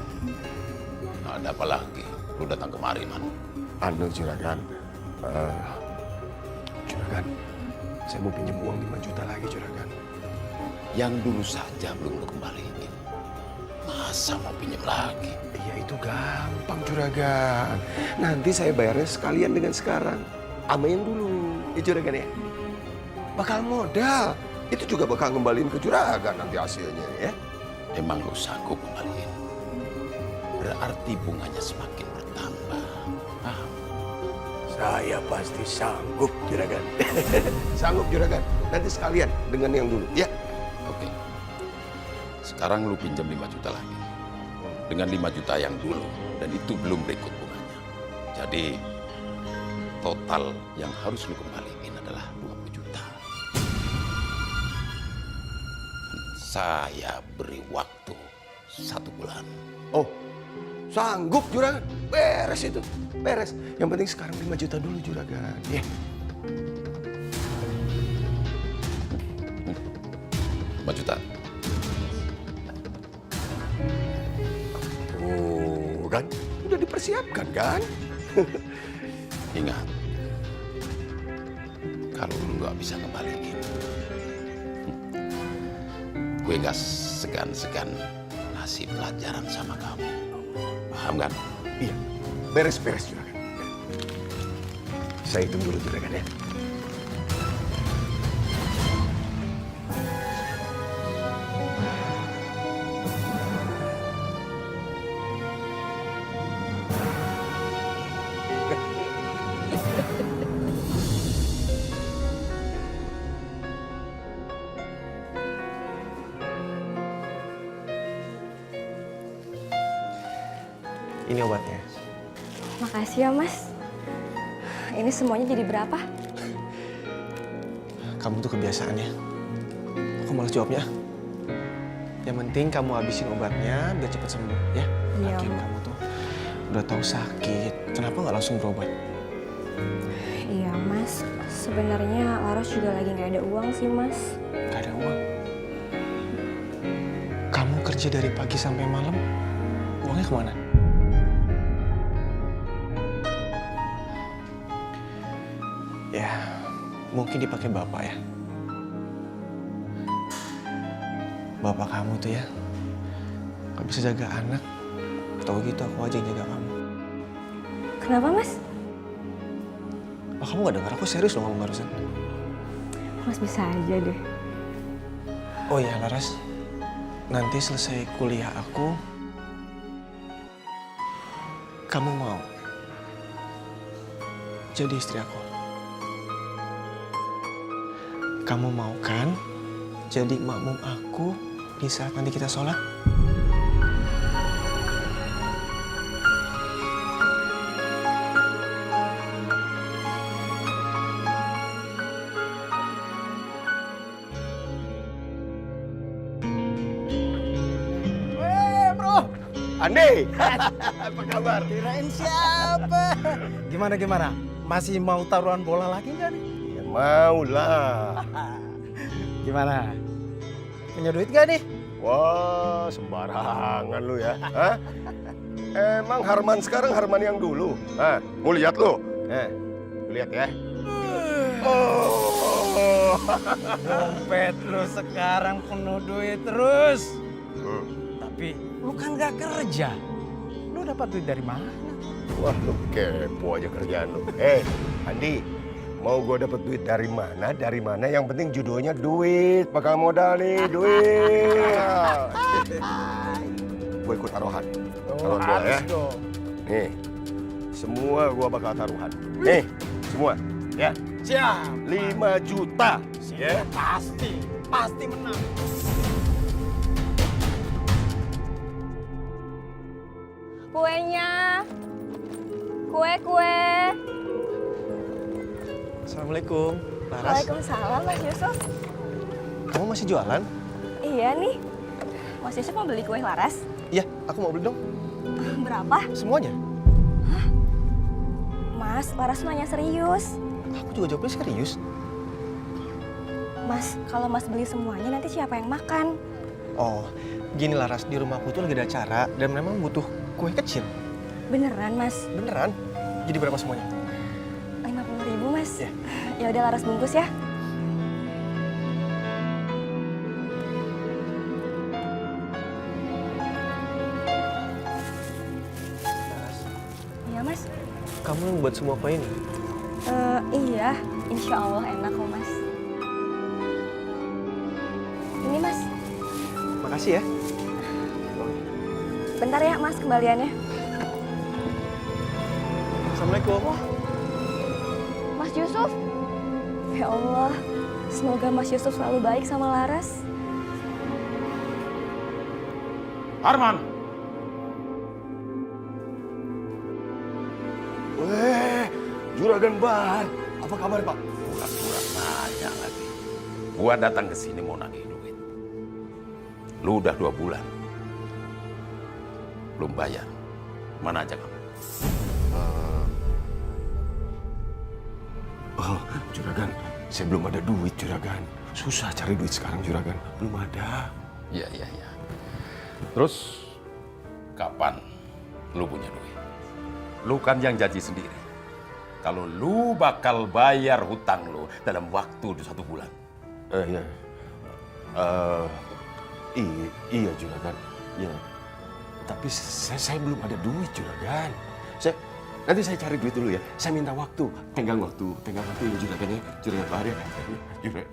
Speaker 13: Ada apa lagi? Lu datang kemari, Man?
Speaker 3: Anu Juragan. Juragan, saya mau pinjam uang 5 juta lagi Juragan.
Speaker 13: Yang dulu saja belum lu kembaliin. Masa mau pinjam lagi?
Speaker 3: Iya itu gampang Juragan. Nanti saya bayarnya sekalian dengan sekarang. Sama yang dulu, ya Juragan ya. Bakal modal. Itu juga bakal ngembaliin ke Juragan nanti hasilnya ya.
Speaker 13: Emang lu sanggup kembaliin? Berarti bunganya semakin bertambah. Paham?
Speaker 3: Saya pasti sanggup Juragan. Sanggup Juragan. Nanti sekalian dengan yang dulu ya.
Speaker 13: Oke. Sekarang lu pinjam 5 juta lagi. Dengan 5 juta yang dulu. Dan itu belum berikut bunganya. Jadi total yang harus lu kembaliin adalah 20 juta. Saya beri waktu 1 bulan.
Speaker 3: Oh, sanggup Juragan. Beres itu. Beres. Yang penting sekarang 5 juta dulu Juragan. Ya.
Speaker 13: 5 juta.
Speaker 3: Oh, kan? Udah dipersiapkan kan?
Speaker 13: Ingat, kalau lu nggak bisa kembaliin, gue nggak segan-segan ngasih pelajaran sama kamu. Paham kan?
Speaker 3: Iya, beres-beres Juragan. Saya hitung dulu Juragan ya.
Speaker 7: Ini obatnya.
Speaker 2: Makasih ya Mas. Ini semuanya jadi berapa?
Speaker 7: Kamu tuh kebiasaan ya. Aku malas jawabnya. Yang penting kamu habisin obatnya biar cepat sembuh ya.
Speaker 2: Iya,
Speaker 7: Lagian
Speaker 2: Om.
Speaker 7: kamu tuh udah tahu sakit, kenapa nggak langsung berobat?
Speaker 2: Iya Mas, sebenarnya Laras juga lagi nggak ada uang sih Mas.
Speaker 7: Gak ada uang. Kamu kerja dari pagi sampai malam, uangnya kemana? Ya, mungkin dipakai bapak ya. Bapak kamu tuh ya, gak bisa jaga anak. Tahu gitu aku aja yang jaga kamu.
Speaker 2: Kenapa Mas?
Speaker 7: Oh, kamu gak dengar? Aku serius loh ngomong barusan.
Speaker 2: Mas bisa aja deh.
Speaker 7: Oh iya Laras, nanti selesai kuliah aku, kamu mau jadi istri aku? Kamu mau kan jadi makmum aku di saat nanti kita sholat?
Speaker 3: Andi, apa kabar?
Speaker 7: Kirain siapa? Gimana? Masih mau taruhan bola lagi nggak nih?
Speaker 3: Ya mau lah.
Speaker 7: Gimana? Punya duit gak nih?
Speaker 3: Wah, sembarangan lu ya. Hah? Emang Harman sekarang Harman yang dulu? Hah? Mau lihat lu? Lu lihat ya. Oh.
Speaker 7: Dompet lu sekarang penuh duit terus. Tapi lu kan gak kerja. Lu dapat duit dari mana?
Speaker 3: Wah, lu kepo aja kerjaan lu. Andi, mau gue dapet duit dari mana? Dari mana? Yang penting judulnya duit. Bakal modal nih, duit. Gue ikut taruhan. Taruhan bola ya.
Speaker 7: Dong.
Speaker 3: Nih, semua gue bakal taruhan. Nih, semua. Ya.
Speaker 7: Siap.
Speaker 3: 5 juta.
Speaker 7: Ya. Pasti menang.
Speaker 2: Kuenya. Kue.
Speaker 7: Assalamualaikum, Laras.
Speaker 2: Waalaikumsalam, Mas Yusuf.
Speaker 7: Kamu masih jualan?
Speaker 2: Iya nih. Mas Yusuf mau beli kue Laras?
Speaker 7: Iya, aku mau beli dong.
Speaker 2: Berapa?
Speaker 7: Semuanya.
Speaker 2: Mas, Laras nanya serius.
Speaker 7: Aku juga jawabnya serius.
Speaker 2: Mas, kalau Mas beli semuanya nanti siapa yang makan?
Speaker 7: Oh, gini Laras, di rumahku tuh lagi ada acara dan memang butuh kue kecil.
Speaker 2: Beneran, Mas?
Speaker 7: Beneran? Jadi berapa semuanya?
Speaker 2: 50.000, Mas.
Speaker 7: Ya.
Speaker 2: Ya udah Laras bungkus ya.
Speaker 7: Laras,
Speaker 2: Iya, Mas.
Speaker 7: kamu yang buat semua kue ini?
Speaker 2: Iya, insya Allah enak kok, Mas. Ini, Mas.
Speaker 7: Makasih ya.
Speaker 2: Bentar ya, Mas, kembaliannya.
Speaker 7: Assalamualaikum.
Speaker 2: Mas Yusuf. Ya Allah, semoga Mas Yusuf selalu baik sama Laras.
Speaker 13: Harman!
Speaker 3: Weh, Juragan Bahar. Apa kabar, Pak?
Speaker 13: Pura-pura nanya lagi. Gua datang ke sini mau nagih duit. Lu udah 2 bulan. Belum bayar. Mana aja kamu?
Speaker 3: Oh, Juragan, saya belum ada duit, Juragan. Susah cari duit sekarang, Juragan. Belum ada.
Speaker 13: Iya. Terus, kapan lu punya duit? Lu kan yang janji sendiri. Kalau lu bakal bayar hutang lu dalam waktu 1 bulan.
Speaker 3: Iya. Iya, Juragan. Iya. Tapi saya belum ada duit, Juragan. Nanti saya cari duit dulu ya. Saya minta waktu. Tenggang waktu ya, Juragan ya. Juragan Bahar ya.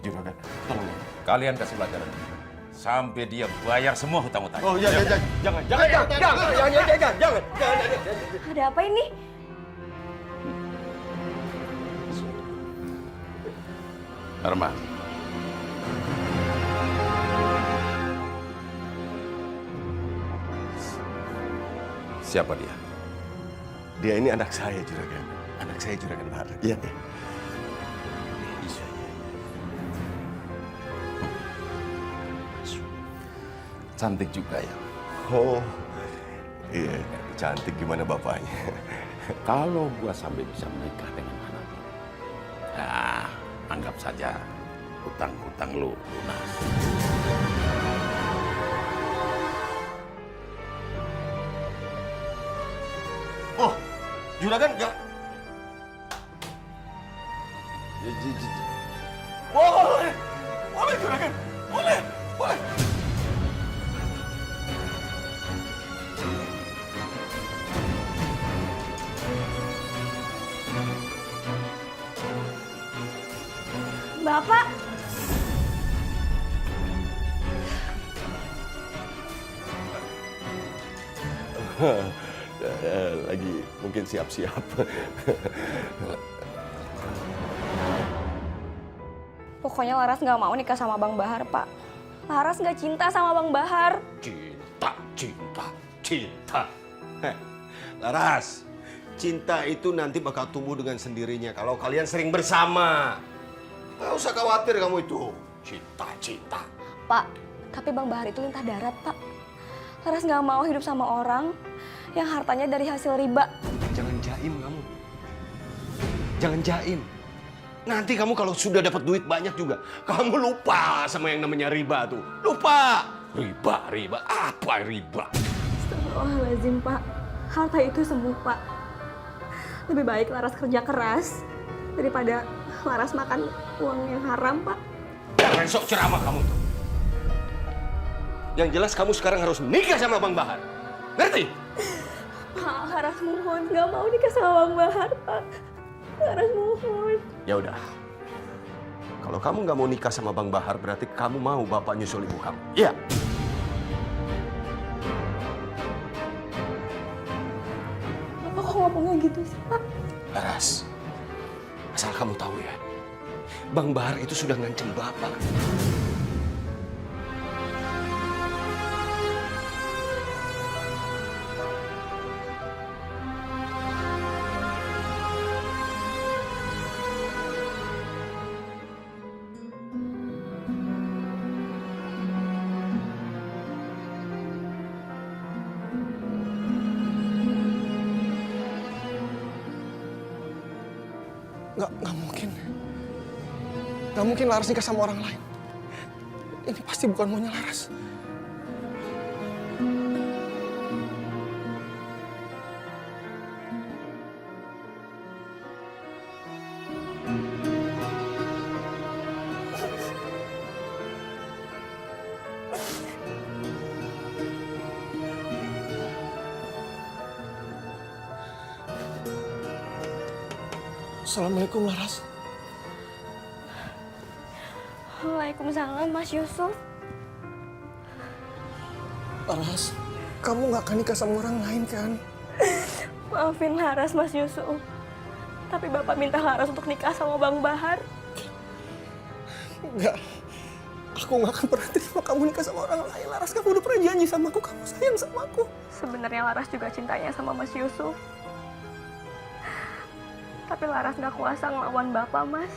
Speaker 3: Juragan, tolong ya.
Speaker 13: Kalian kasih pelajaran sampai dia bayar semua hutang-hutang.
Speaker 3: Oh iya, jangan.
Speaker 2: Ada apa ini?
Speaker 13: Harman. Siapa dia?
Speaker 3: Dia ini anak saya, Juragan. Anak saya, Juragan Bahar. Iya.
Speaker 13: Cantik juga ya.
Speaker 3: Oh, iya. Cantik gimana bapaknya?
Speaker 13: Kalau gua sampai bisa menikah dengan anak, ya anggap saja hutang-hutang lu lunas.
Speaker 3: Oh, Juragan enggak. Boleh, Juragan. Boleh.
Speaker 2: Bapak.
Speaker 3: Lagi mungkin siap-siap.
Speaker 2: Pokoknya Laras nggak mau nikah sama Bang Bahar, Pak. Laras nggak cinta sama Bang Bahar.
Speaker 3: Cinta. Laras, cinta itu nanti bakal tumbuh dengan sendirinya kalau kalian sering bersama. Nggak usah khawatir kamu itu. Cinta.
Speaker 2: Pak, tapi Bang Bahar itu lintah darat, Pak. Laras nggak mau hidup sama orang yang hartanya dari hasil riba.
Speaker 3: Jangan jaim kamu. Jangan jaim. Nanti kamu kalau sudah dapat duit banyak juga, kamu lupa sama yang namanya riba tuh. Lupa. Riba. Apa riba?
Speaker 2: Astagfirullahaladzim, Pak. Harta itu semu, Pak. Lebih baik Laras kerja keras daripada Laras makan uang yang haram, Pak.
Speaker 3: Jangan sok ceramah kamu tuh. Yang jelas kamu sekarang harus nikah sama Bang Bahar. Ngerti?
Speaker 2: Pak, Laras mohon. Nggak mau nikah sama Bang Bahar, Pak. Laras mohon.
Speaker 3: Ya udah. Kalau kamu nggak mau nikah sama Bang Bahar, berarti kamu mau bapak nyusul ibu kamu. Iya.
Speaker 2: Bapak kok ngomongnya gitu sih, Pak?
Speaker 3: Laras, asal kamu tahu ya, Bang Bahar itu sudah ngancem bapak.
Speaker 7: Nggak mungkin. Nggak mungkin Laras nikah sama orang lain. Ini pasti bukan maunya Laras. Assalamualaikum, Laras.
Speaker 2: Waalaikumsalam, Mas Yusuf.
Speaker 7: Laras, kamu nggak akan nikah sama orang lain kan?
Speaker 2: Maafin Laras, Mas Yusuf. Tapi Bapak minta Laras untuk nikah sama Bang Bahar.
Speaker 7: Enggak. Aku nggak akan pernah terima kamu nikah sama orang lain. Laras, kamu udah pernah janji sama aku, kamu sayang sama aku.
Speaker 2: Sebenarnya Laras juga cintanya sama Mas Yusuf. Tapi Laras nggak kuasa ngelawan Bapak, Mas.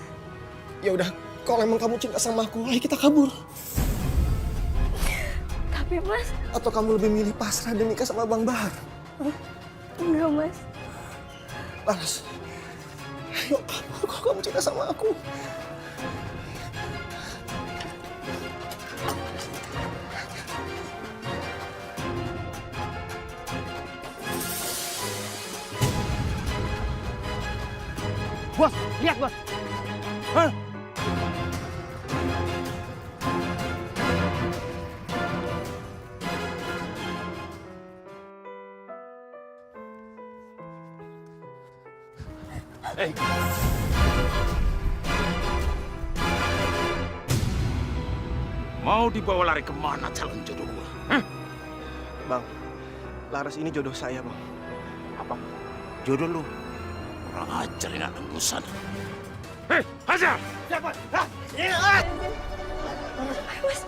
Speaker 7: Ya udah, kalau emang kamu cinta sama aku, ayo kita kabur.
Speaker 2: Tapi Mas...
Speaker 7: Atau kamu lebih milih pasrah dan nikah sama Bang Bahar?
Speaker 2: Enggak, Mas.
Speaker 7: Laras, ayo kabur kalau kamu cinta sama aku.
Speaker 10: Bos, lihat bos. Hah?
Speaker 13: Hei. Mau dibawa lari kemana calon jodoh gua? Hah?
Speaker 7: Bang, Laras ini jodoh saya, Bang.
Speaker 13: Apa? Jodoh lu? Kurang ajar ini anak gusan. Hei, hajar!
Speaker 10: Siapa? Hah?
Speaker 7: Mas,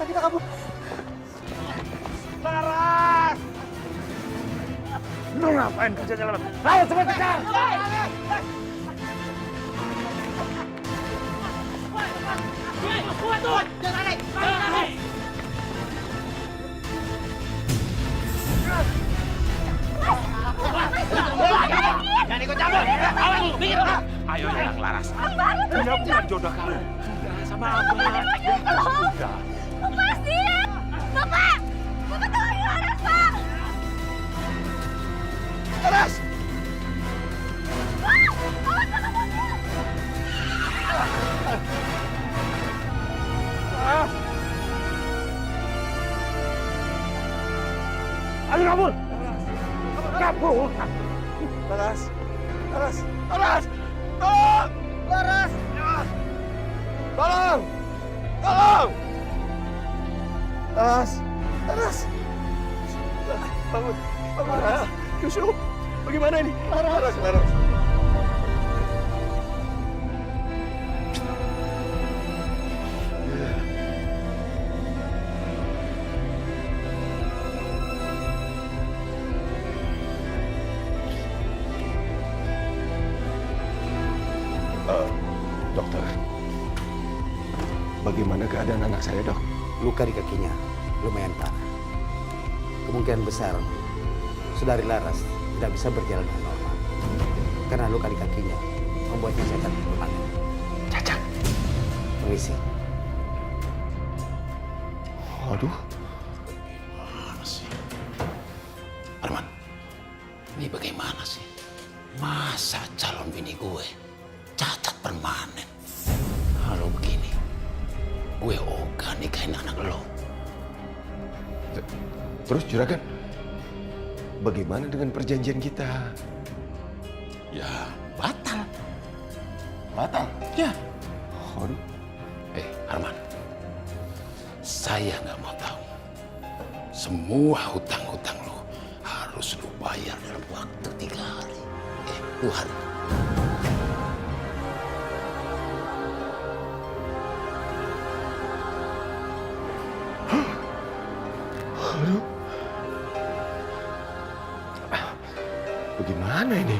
Speaker 7: kita kabur.
Speaker 10: Laras!
Speaker 13: Lu ngapain kerja jalan?
Speaker 10: Ayo cepat kejar!
Speaker 6: Jangan ikut campur. Awas lu, minggir lu.
Speaker 13: Ayo yang Laras. Dia bukan jodoh kamu. Udah sama aku. Udah.
Speaker 2: Lepasin! Bapak! Bapak tolongin Laras, Pak!
Speaker 7: Laras!
Speaker 2: Awas sama mobil!
Speaker 10: Ayo kabur! Kabur!
Speaker 7: Laras! Laras!
Speaker 10: Laras! Tolong! Laras! Tolong! Tolong!
Speaker 7: Laras! Laras! Bangun! Bangun! Yusuf! Bagaimana ini? Laras! Laras!
Speaker 3: Dokter, bagaimana keadaan anak saya, Dok?
Speaker 10: Luka di kakinya lumayan parah. kemungkinan besar saudari Laras tidak bisa berjalan dengan normal. Karena luka di kakinya membuatnya cacat permanen.
Speaker 3: Cacat?
Speaker 10: Permisi.
Speaker 13: Waduh. Mana sih? Arman, ini bagaimana sih? Masa calon bini gue cacat permanen? Kalau begini, gue ogah nikahin anak lo.
Speaker 3: Terus Juragan, bagaimana dengan perjanjian kita?
Speaker 13: Ya, batal.
Speaker 3: Batal?
Speaker 13: Ya.
Speaker 3: Waduh.
Speaker 13: Arman, saya nggak mau tahu. Semua hutang-hutang lo harus lo bayar dalam waktu 3 hari. 2 hari.
Speaker 3: Aduh. Bagaimana ini?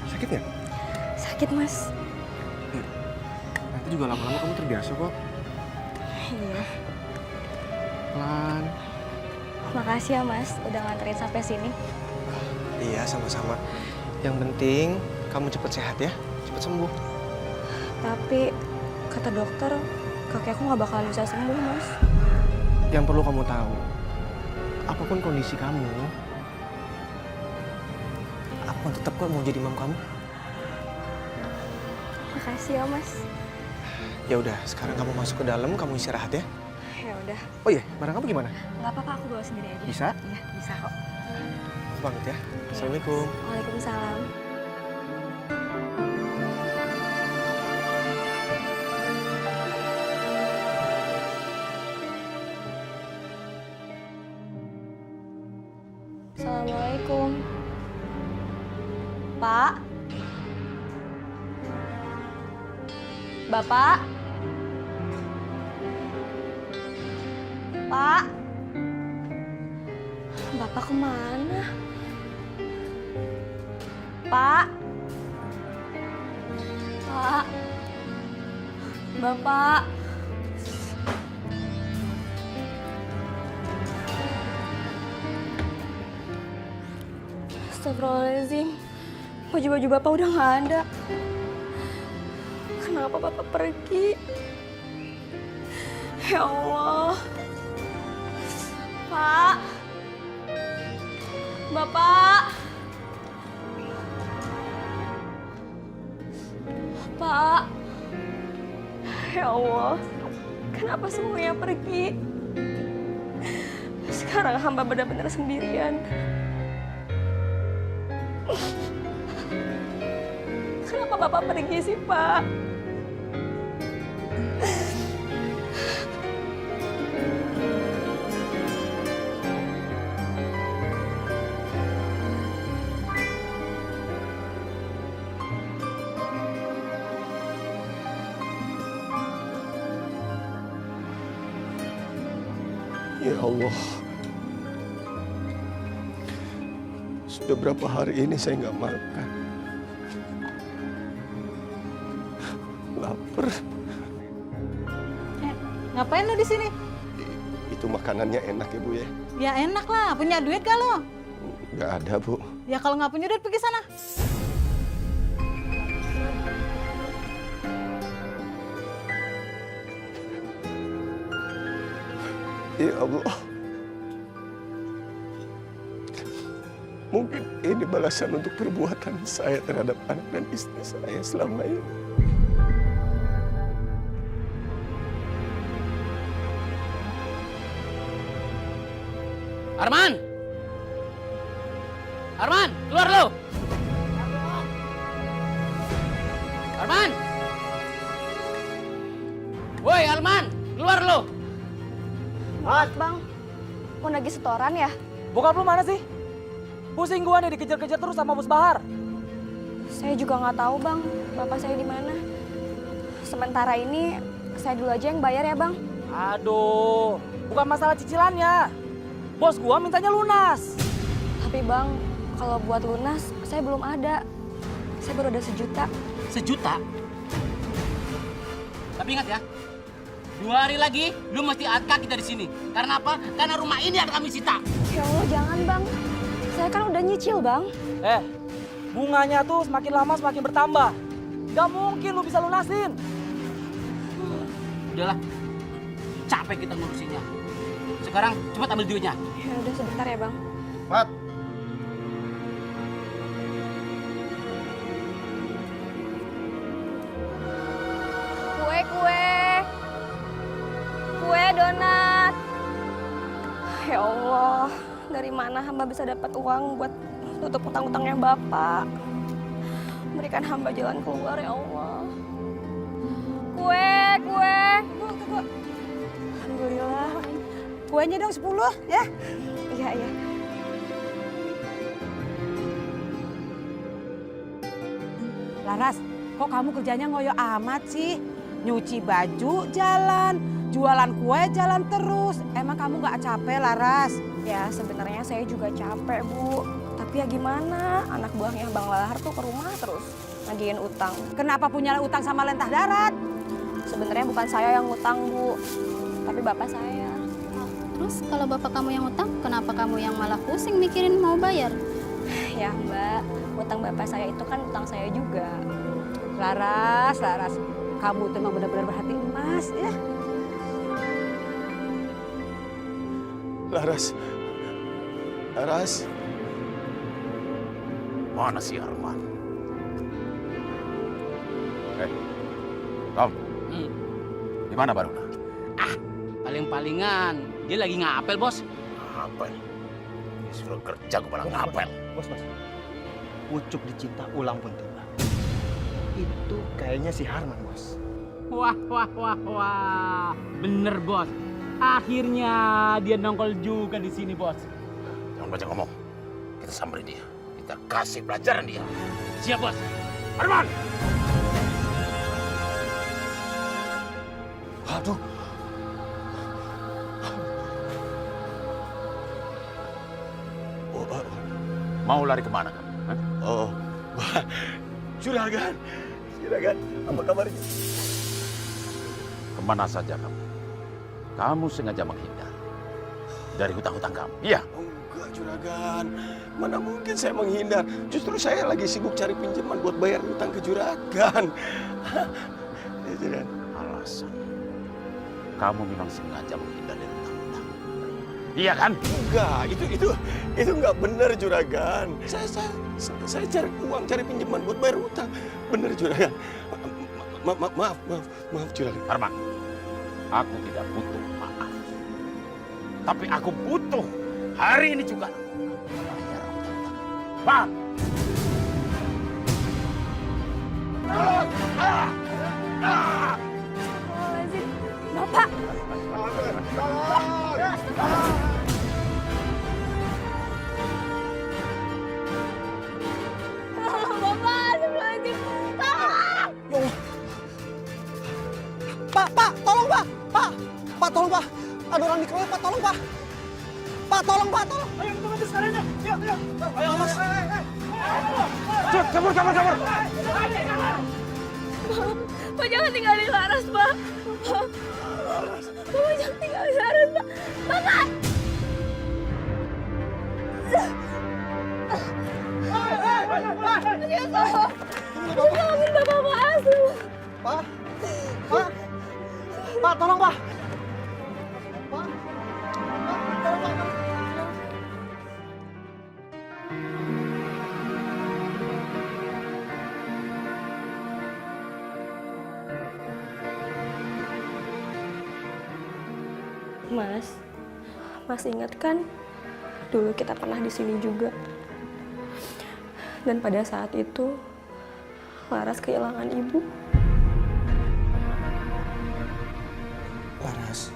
Speaker 3: Sakit nggak?
Speaker 2: Sakit, Mas.
Speaker 7: Nanti juga lama-lama kamu terbiasa kok.
Speaker 2: Iya.
Speaker 7: Pelan.
Speaker 2: Makasih ya, Mas, udah nganterin sampai sini.
Speaker 7: Iya, sama-sama. Yang penting kamu cepat sehat ya, cepat sembuh.
Speaker 2: Tapi kata dokter, kaki aku nggak bakalan bisa sembuh, Mas.
Speaker 7: Yang perlu kamu tahu, apapun kondisi kamu, aku tetap kok mau jadi imam kamu.
Speaker 2: Makasih ya, Mas.
Speaker 7: Ya udah, sekarang kamu masuk ke dalam, kamu istirahat ya.
Speaker 2: Ya udah.
Speaker 7: Oh iya, barang kamu gimana?
Speaker 2: Nggak apa-apa, aku bawa sendiri aja.
Speaker 7: Bisa?
Speaker 2: Iya, bisa kok.
Speaker 7: Banget ya. Assalamualaikum.
Speaker 2: Waalaikumsalam. Assalamualaikum. Pak? Bapak? Pak? Bapak kemana? Pak? Pak? Bapak? Astagfirullahaladzim. Baju-baju Bapak udah nggak ada. Kenapa Bapak pergi? Ya Allah. Pak? Bapak? Pak? Ya Allah. Kenapa semuanya pergi? Sekarang hamba benar-benar sendirian. Kenapa Bapak pergi sih, Pak?
Speaker 3: Ya Allah. Sudah berapa hari ini saya nggak makan. Lapar.
Speaker 4: Ngapain lo di sini?
Speaker 3: Itu makanannya enak ya, Bu ya?
Speaker 4: Ya enak lah, punya duit gak lo?
Speaker 3: Nggak ada, Bu.
Speaker 4: Ya kalau nggak punya duit pergi sana.
Speaker 3: Ya Allah. Mungkin ini balasan untuk perbuatan saya terhadap anak dan istri saya selama ini.
Speaker 6: Arman! Arman, keluar lu! Arman! Woi, Arman, keluar lo.
Speaker 2: Maaf bang, mau nagih setoran ya?
Speaker 6: Bokap lu mana sih? Pusing gua nih dikejar-kejar terus sama Bos Bahar.
Speaker 2: Saya juga nggak tahu bang, bapak saya di mana. Sementara ini saya dulu aja yang bayar ya bang.
Speaker 6: Aduh, bukan masalah cicilannya. Bos gua mintanya lunas.
Speaker 2: Tapi bang, kalau buat lunas saya belum ada. Saya baru ada 1 juta.
Speaker 6: 1 juta? Tapi ingat ya, 2 hari lagi lu mesti angkat kaki dari sini. Karena apa? Karena rumah ini ada kami sita.
Speaker 2: Ya Allah jangan bang, saya kan udah nyicil bang.
Speaker 6: Bunganya tuh semakin lama semakin bertambah. Gak mungkin lu bisa lunasin. Udahlah, capek kita ngurusinnya. Sekarang cepat ambil duitnya.
Speaker 2: Ya udah sebentar ya bang.
Speaker 10: Mat.
Speaker 2: Kue donat. Ya Allah, dari mana hamba bisa dapat uang buat tutup utang-utangnya bapak? Berikan hamba jalan keluar ya Allah. Kue. Tuh. Alhamdulillah.
Speaker 12: Kuenya dong 10 ya.
Speaker 2: Iya.
Speaker 12: Laras, kok kamu kerjanya ngoyo amat sih? Nyuci baju jalan, jualan kue jalan terus. Emang kamu nggak capek, Laras?
Speaker 2: Ya sebenarnya saya juga capek Bu. Tapi ya gimana, anak buahnya Bang Lahar tuh ke rumah terus ngagiin utang.
Speaker 12: Kenapa punya utang sama Lentah Darat?
Speaker 2: Sebenarnya bukan saya yang ngutang Bu, tapi bapak saya.
Speaker 14: Terus kalau bapak kamu yang utang, kenapa kamu yang malah pusing mikirin mau bayar?
Speaker 2: Ya Mbak, utang bapak saya itu kan utang saya juga.
Speaker 12: Laras, kamu tuh emang benar-benar berhati emas ya.
Speaker 13: Laras. Mana si Arman? Tom. Di mana Baruna?
Speaker 6: Paling-palingan dia lagi ngapel, Bos.
Speaker 13: Ngapel? Disuruh kerja gue malah ngapel.
Speaker 7: Bos. Ucup dicinta ulang pun tiba. Itu kayaknya si Harman, Bos.
Speaker 6: Wah. Bener, Bos. Akhirnya dia nongol juga di sini, Bos.
Speaker 13: Jangan banyak ngomong. Kita samperin dia. Kita kasih pelajaran dia.
Speaker 6: Siap, Bos.
Speaker 13: Arman!
Speaker 7: Aduh.
Speaker 13: Mau lari kemana kan?
Speaker 7: Juragan, apa kabarnya?
Speaker 13: Kemana saja kamu? Kamu sengaja menghindar dari hutang-hutang kamu. Iya.
Speaker 7: Enggak, Juragan. Mana mungkin saya menghindar. Justru saya lagi sibuk cari pinjaman buat bayar hutang ke Juragan. Ya, Juragan.
Speaker 13: Alasan. Kamu memang sengaja menghindar dari hutang-hutang. Iya kan?
Speaker 7: Enggak, itu enggak benar, Juragan. Saya cari uang, cari pinjaman buat bayar hutang. Benar, Juragan. Maaf, Juragan.
Speaker 13: Arman, aku tidak butuh maaf. Tapi aku butuh hari ini juga. Bayar hutang-hutang. Paham?
Speaker 2: Bapak!
Speaker 7: Pak, tolong Pak! Pak, tolong Pak! Ada orang dikeroyok Pak, tolong Pak! Pak, tolong Pak, tolong!
Speaker 6: Ayo kita bantu sekarang aja. Yuk.
Speaker 7: Ayo, Mas!
Speaker 13: Cepet, kabur!
Speaker 2: Pak jangan tinggalin Laras, Pak. Bapak jangan tinggalin Laras, Pak. Bapak!
Speaker 7: Pak, tolong Pak!
Speaker 2: Mas ingat kan dulu kita pernah di sini juga. Dan pada saat itu Laras kehilangan ibu.
Speaker 7: Laras,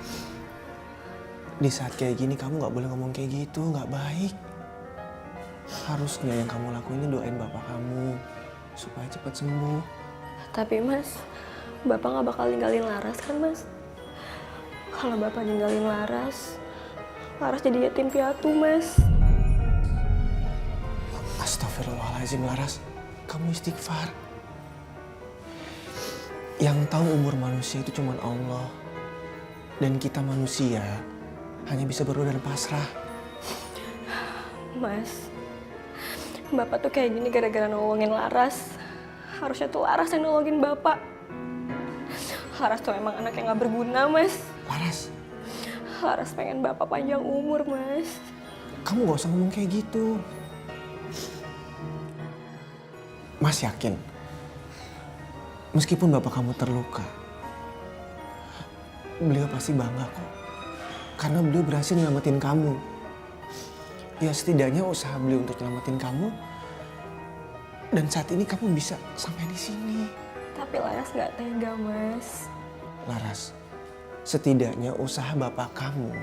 Speaker 7: di saat kayak gini kamu nggak boleh ngomong kayak gitu, nggak baik. Harusnya yang kamu lakuin ini doain bapak kamu supaya cepat sembuh.
Speaker 2: Tapi Mas, Bapak nggak bakal ninggalin Laras kan Mas? Kalau Bapak ninggalin Laras jadi yatim piatu Mas.
Speaker 7: Astagfirullahaladzim Laras, kamu istighfar. Yang tahu umur manusia itu cuma Allah. Dan kita manusia hanya bisa berdoa dan pasrah.
Speaker 2: Mas, Bapak tuh kayak gini gara-gara nolongin Laras. Harusnya tuh Laras yang nolongin Bapak. Laras tuh emang anak yang gak berguna, Mas. Laras pengen Bapak panjang umur, Mas.
Speaker 7: Kamu gak usah ngomong kayak gitu. Mas yakin, meskipun bapak kamu terluka, beliau pasti bangga kok. Karena beliau berhasil nyelamatin kamu. Ya setidaknya usaha beliau untuk nyelamatin kamu. Dan saat ini kamu bisa sampai di sini.
Speaker 2: Tapi Laras gak tega, Mas.
Speaker 7: Laras, setidaknya usaha bapak kamu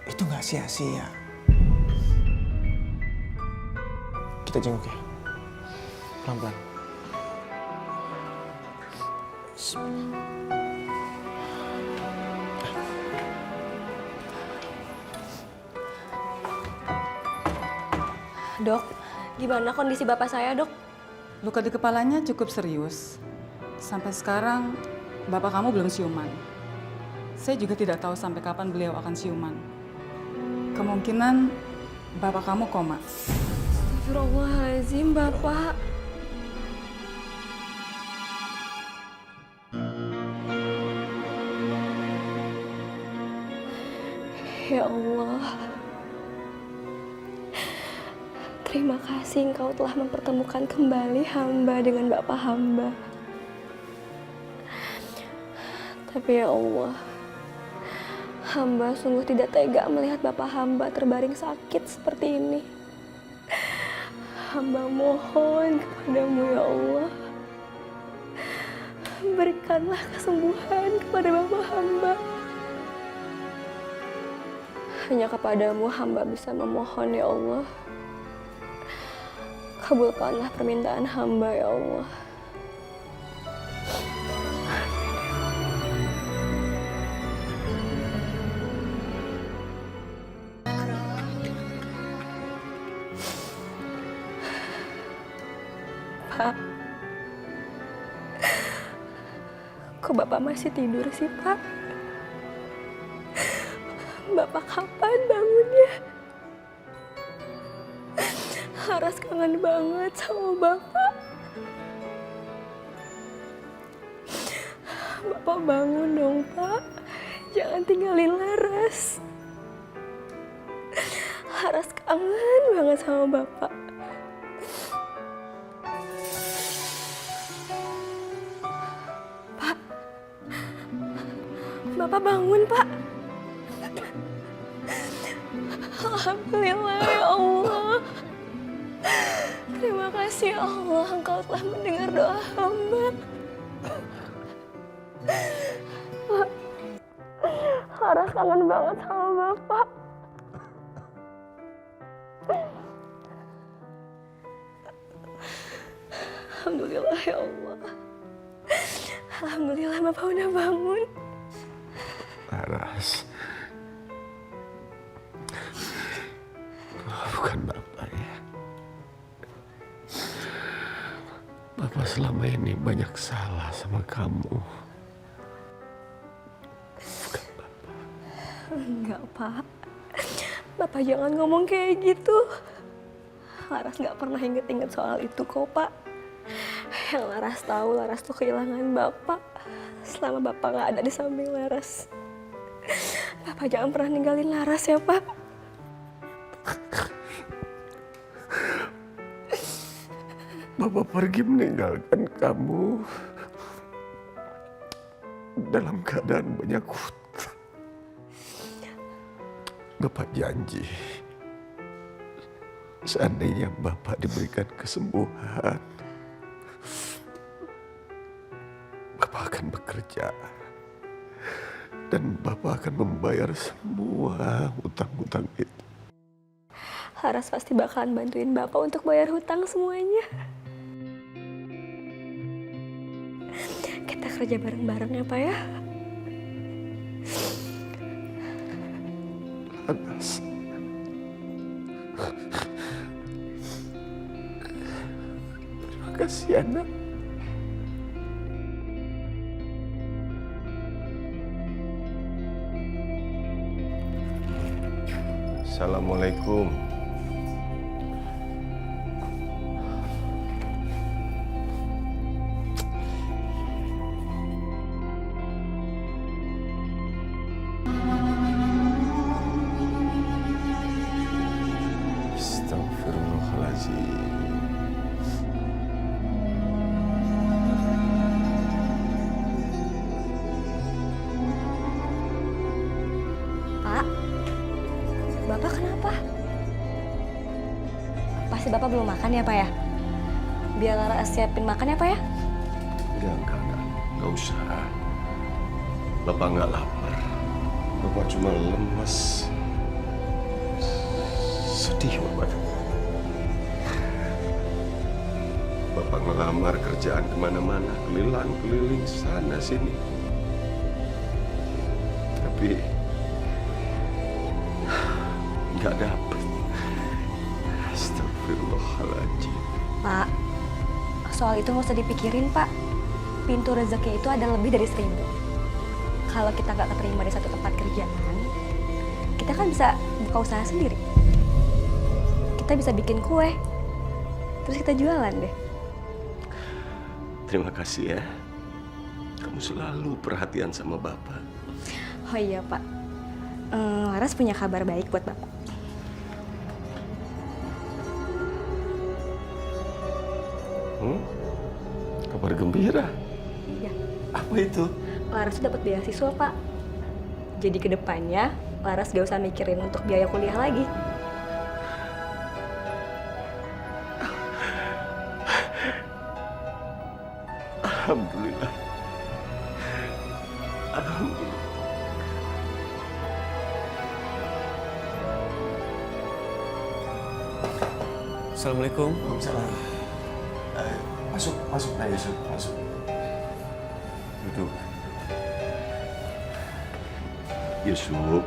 Speaker 7: itu gak sia-sia. Kita jenguk ya. Pelan-pelan.
Speaker 2: Dok, gimana kondisi Bapak saya, Dok?
Speaker 15: Luka di kepalanya cukup serius. Sampai sekarang bapak kamu belum siuman. Saya juga tidak tahu sampai kapan beliau akan siuman. Kemungkinan bapak kamu koma.
Speaker 2: Astagfirullahaladzim, Bapak. Ya Allah, terima kasih Engkau telah mempertemukan kembali hamba dengan Bapak hamba. Tapi ya Allah, hamba sungguh tidak tega melihat Bapak hamba terbaring sakit seperti ini. Hamba mohon kepadamu ya Allah, berikanlah kesembuhan kepada Bapak hamba. Hanya kepadamu hamba bisa memohon ya Allah. Kabulkanlah permintaan hamba ya Allah. Pak, kok Bapak masih tidur sih, Pak? Bapak kapan bangunnya? Laras kangen banget sama Bapak. Bapak bangun dong, Pak. Jangan tinggalin Laras. Laras kangen banget sama Bapak. Pak, Bapak bangun, Pak. Alhamdulillah ya Allah. Terima kasih ya Allah, Engkau telah mendengar doa hamba. Pak, Laras kangen banget sama Bapak. Alhamdulillah ya Allah. Alhamdulillah Bapak udah bangun.
Speaker 3: Laras, bukan Bapak ya. Bapak selama ini banyak salah sama kamu. Bukan Bapak.
Speaker 2: Enggak, Pak. Bapak jangan ngomong kayak gitu. Laras nggak pernah inget-inget soal itu kok, Pak. Yang Laras tahu, Laras tuh kehilangan Bapak. Selama Bapak nggak ada di samping Laras. Bapak jangan pernah ninggalin Laras ya, Pak.
Speaker 3: Bapak pergi meninggalkan kamu dalam keadaan banyak hutang. Bapak janji, seandainya Bapak diberikan kesembuhan, Bapak akan bekerja Dan Bapak akan membayar semua hutang-hutang itu.
Speaker 2: Laras pasti bakalan bantuin Bapak untuk bayar hutang semuanya. Kita kerja bareng-bareng ya, Pak ya.
Speaker 3: Laras. Terima kasih, anak. Assalamualaikum. Astagfirullahaladzim.
Speaker 2: Pak, Bapak kenapa? Pasti Bapak belum makan ya, Pak ya? Biar Laras siapin makan ya, Pak ya?
Speaker 3: Enggak usah. Bapak nggak lapar. Bapak cuma lemes. Sedih, Bapak. Bapak ngelamar kerjaan kemana-mana, keliling sana sini. Tapi nggak dapet. Astagfirullahaladzim.
Speaker 2: Pak, soal itu nggak usah dipikirin, Pak. Pintu rezeki itu ada lebih dari 1000. Kalau kita nggak keterima di satu tempat kerjaan, kita kan bisa buka usaha sendiri. Kita bisa bikin kue, terus kita jualan deh.
Speaker 3: Terima kasih ya. Kamu selalu perhatian sama Bapak.
Speaker 2: Oh iya, Pak. Laras punya kabar baik buat Bapak.
Speaker 3: Kabar gembira?
Speaker 2: Iya.
Speaker 3: Apa itu?
Speaker 2: Laras dapat beasiswa, Pak. Jadi kedepannya Laras gak usah mikirin untuk biaya kuliah lagi.
Speaker 3: Alhamdulillah. Alhamdulillah.
Speaker 7: Assalamualaikum.
Speaker 3: Waalaikumsalam. Masuk, Pak Yusuf, masuk. Duduk. Yusuf,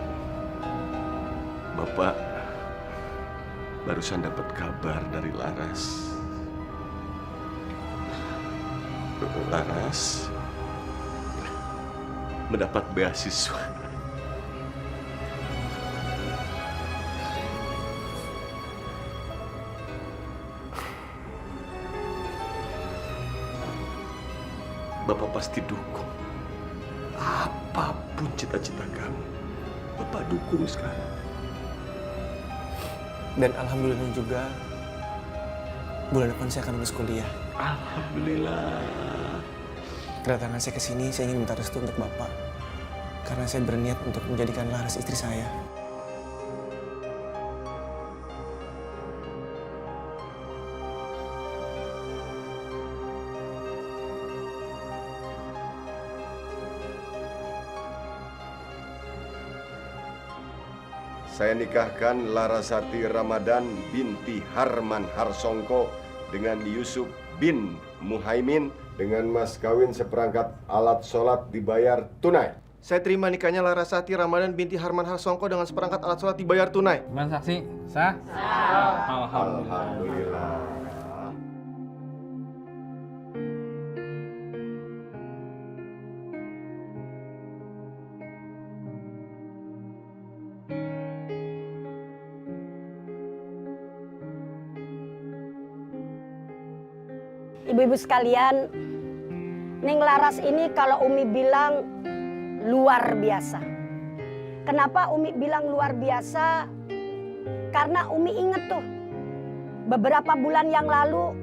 Speaker 3: Bapak barusan dapat kabar dari Laras. Laras mendapat beasiswa. Bapak pasti dukung. Apapun cita-cita kamu, Bapak dukung sekarang.
Speaker 7: Dan alhamdulillah juga bulan depan saya akan lulus kuliah.
Speaker 3: Alhamdulillah.
Speaker 7: Kedatangan saya ke sini, saya ingin minta restu untuk Bapak. Karena saya berniat untuk menjadikan Laras istri saya.
Speaker 3: Saya nikahkan Larasati Ramadan binti Harman Harsongko dengan Yusuf bin Muhaimin dengan mas kawin seperangkat alat sholat dibayar tunai.
Speaker 7: Saya terima nikahnya Larasati Ramadan binti Harman Harsongko dengan seperangkat alat sholat dibayar tunai.
Speaker 6: Gimana saksi? Sah? Sah.
Speaker 3: Alhamdulillah.
Speaker 8: Ibu-ibu sekalian, Neng Laras ini kalau Umi bilang luar biasa. Kenapa Umi bilang luar biasa? Karena Umi inget tuh, beberapa bulan yang lalu,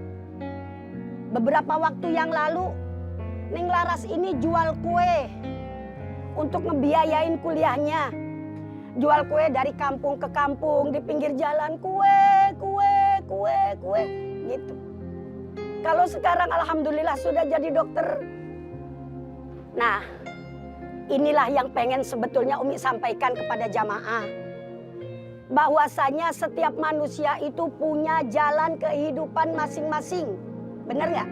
Speaker 8: beberapa waktu yang lalu, Neng Laras ini jual kue untuk ngebiayain kuliahnya. Jual kue dari kampung ke kampung, di pinggir jalan, kue, gitu. Kalau sekarang alhamdulillah sudah jadi dokter. Nah, inilah yang pengen sebetulnya Umi sampaikan kepada jamaah. Bahwasanya setiap manusia itu punya jalan kehidupan masing-masing. Benar nggak?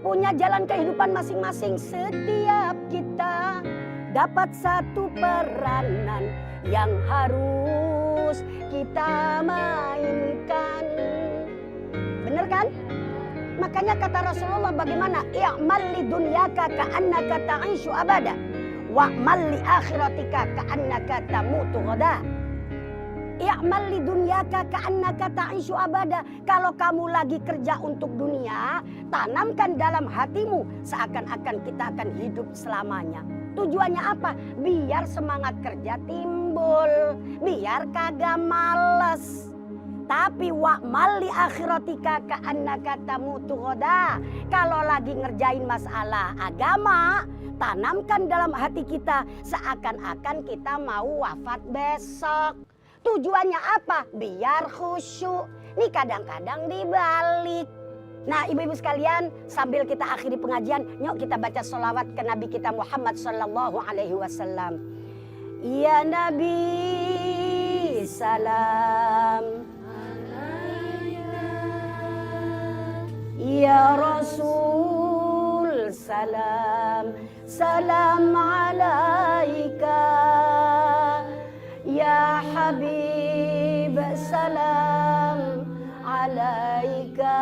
Speaker 8: Punya jalan kehidupan masing-masing. Setiap kita dapat satu peranan yang harus kita mainkan. Bener kan? Makanya kata Rasulullah bagaimana? I'mal li dunyaka ka'annaka ta'ishu abada wa'mal li akhiratika ka'annaka tamutu ghada. I'mal li dunyaka ka'annaka ta'ishu abada. Kalau kamu lagi kerja untuk dunia, tanamkan dalam hatimu seakan-akan kita akan hidup selamanya. Tujuannya apa? Biar semangat kerja timbul, biar kagak males. Tapi wa'mal li akhiratika ka'annaka tamutu ghada. Kalau lagi ngerjain masalah agama, tanamkan dalam hati kita seakan-akan kita mau wafat besok. Tujuannya apa? Biar khusyuk. Nih kadang-kadang dibalik. Nah ibu-ibu sekalian, sambil kita akhiri pengajian, yuk kita baca sholawat ke Nabi kita Muhammad sallallahu alaihi wasallam. Ya Nabi salam, ya Rasul salam, salam alaika, ya Habib salam alaika.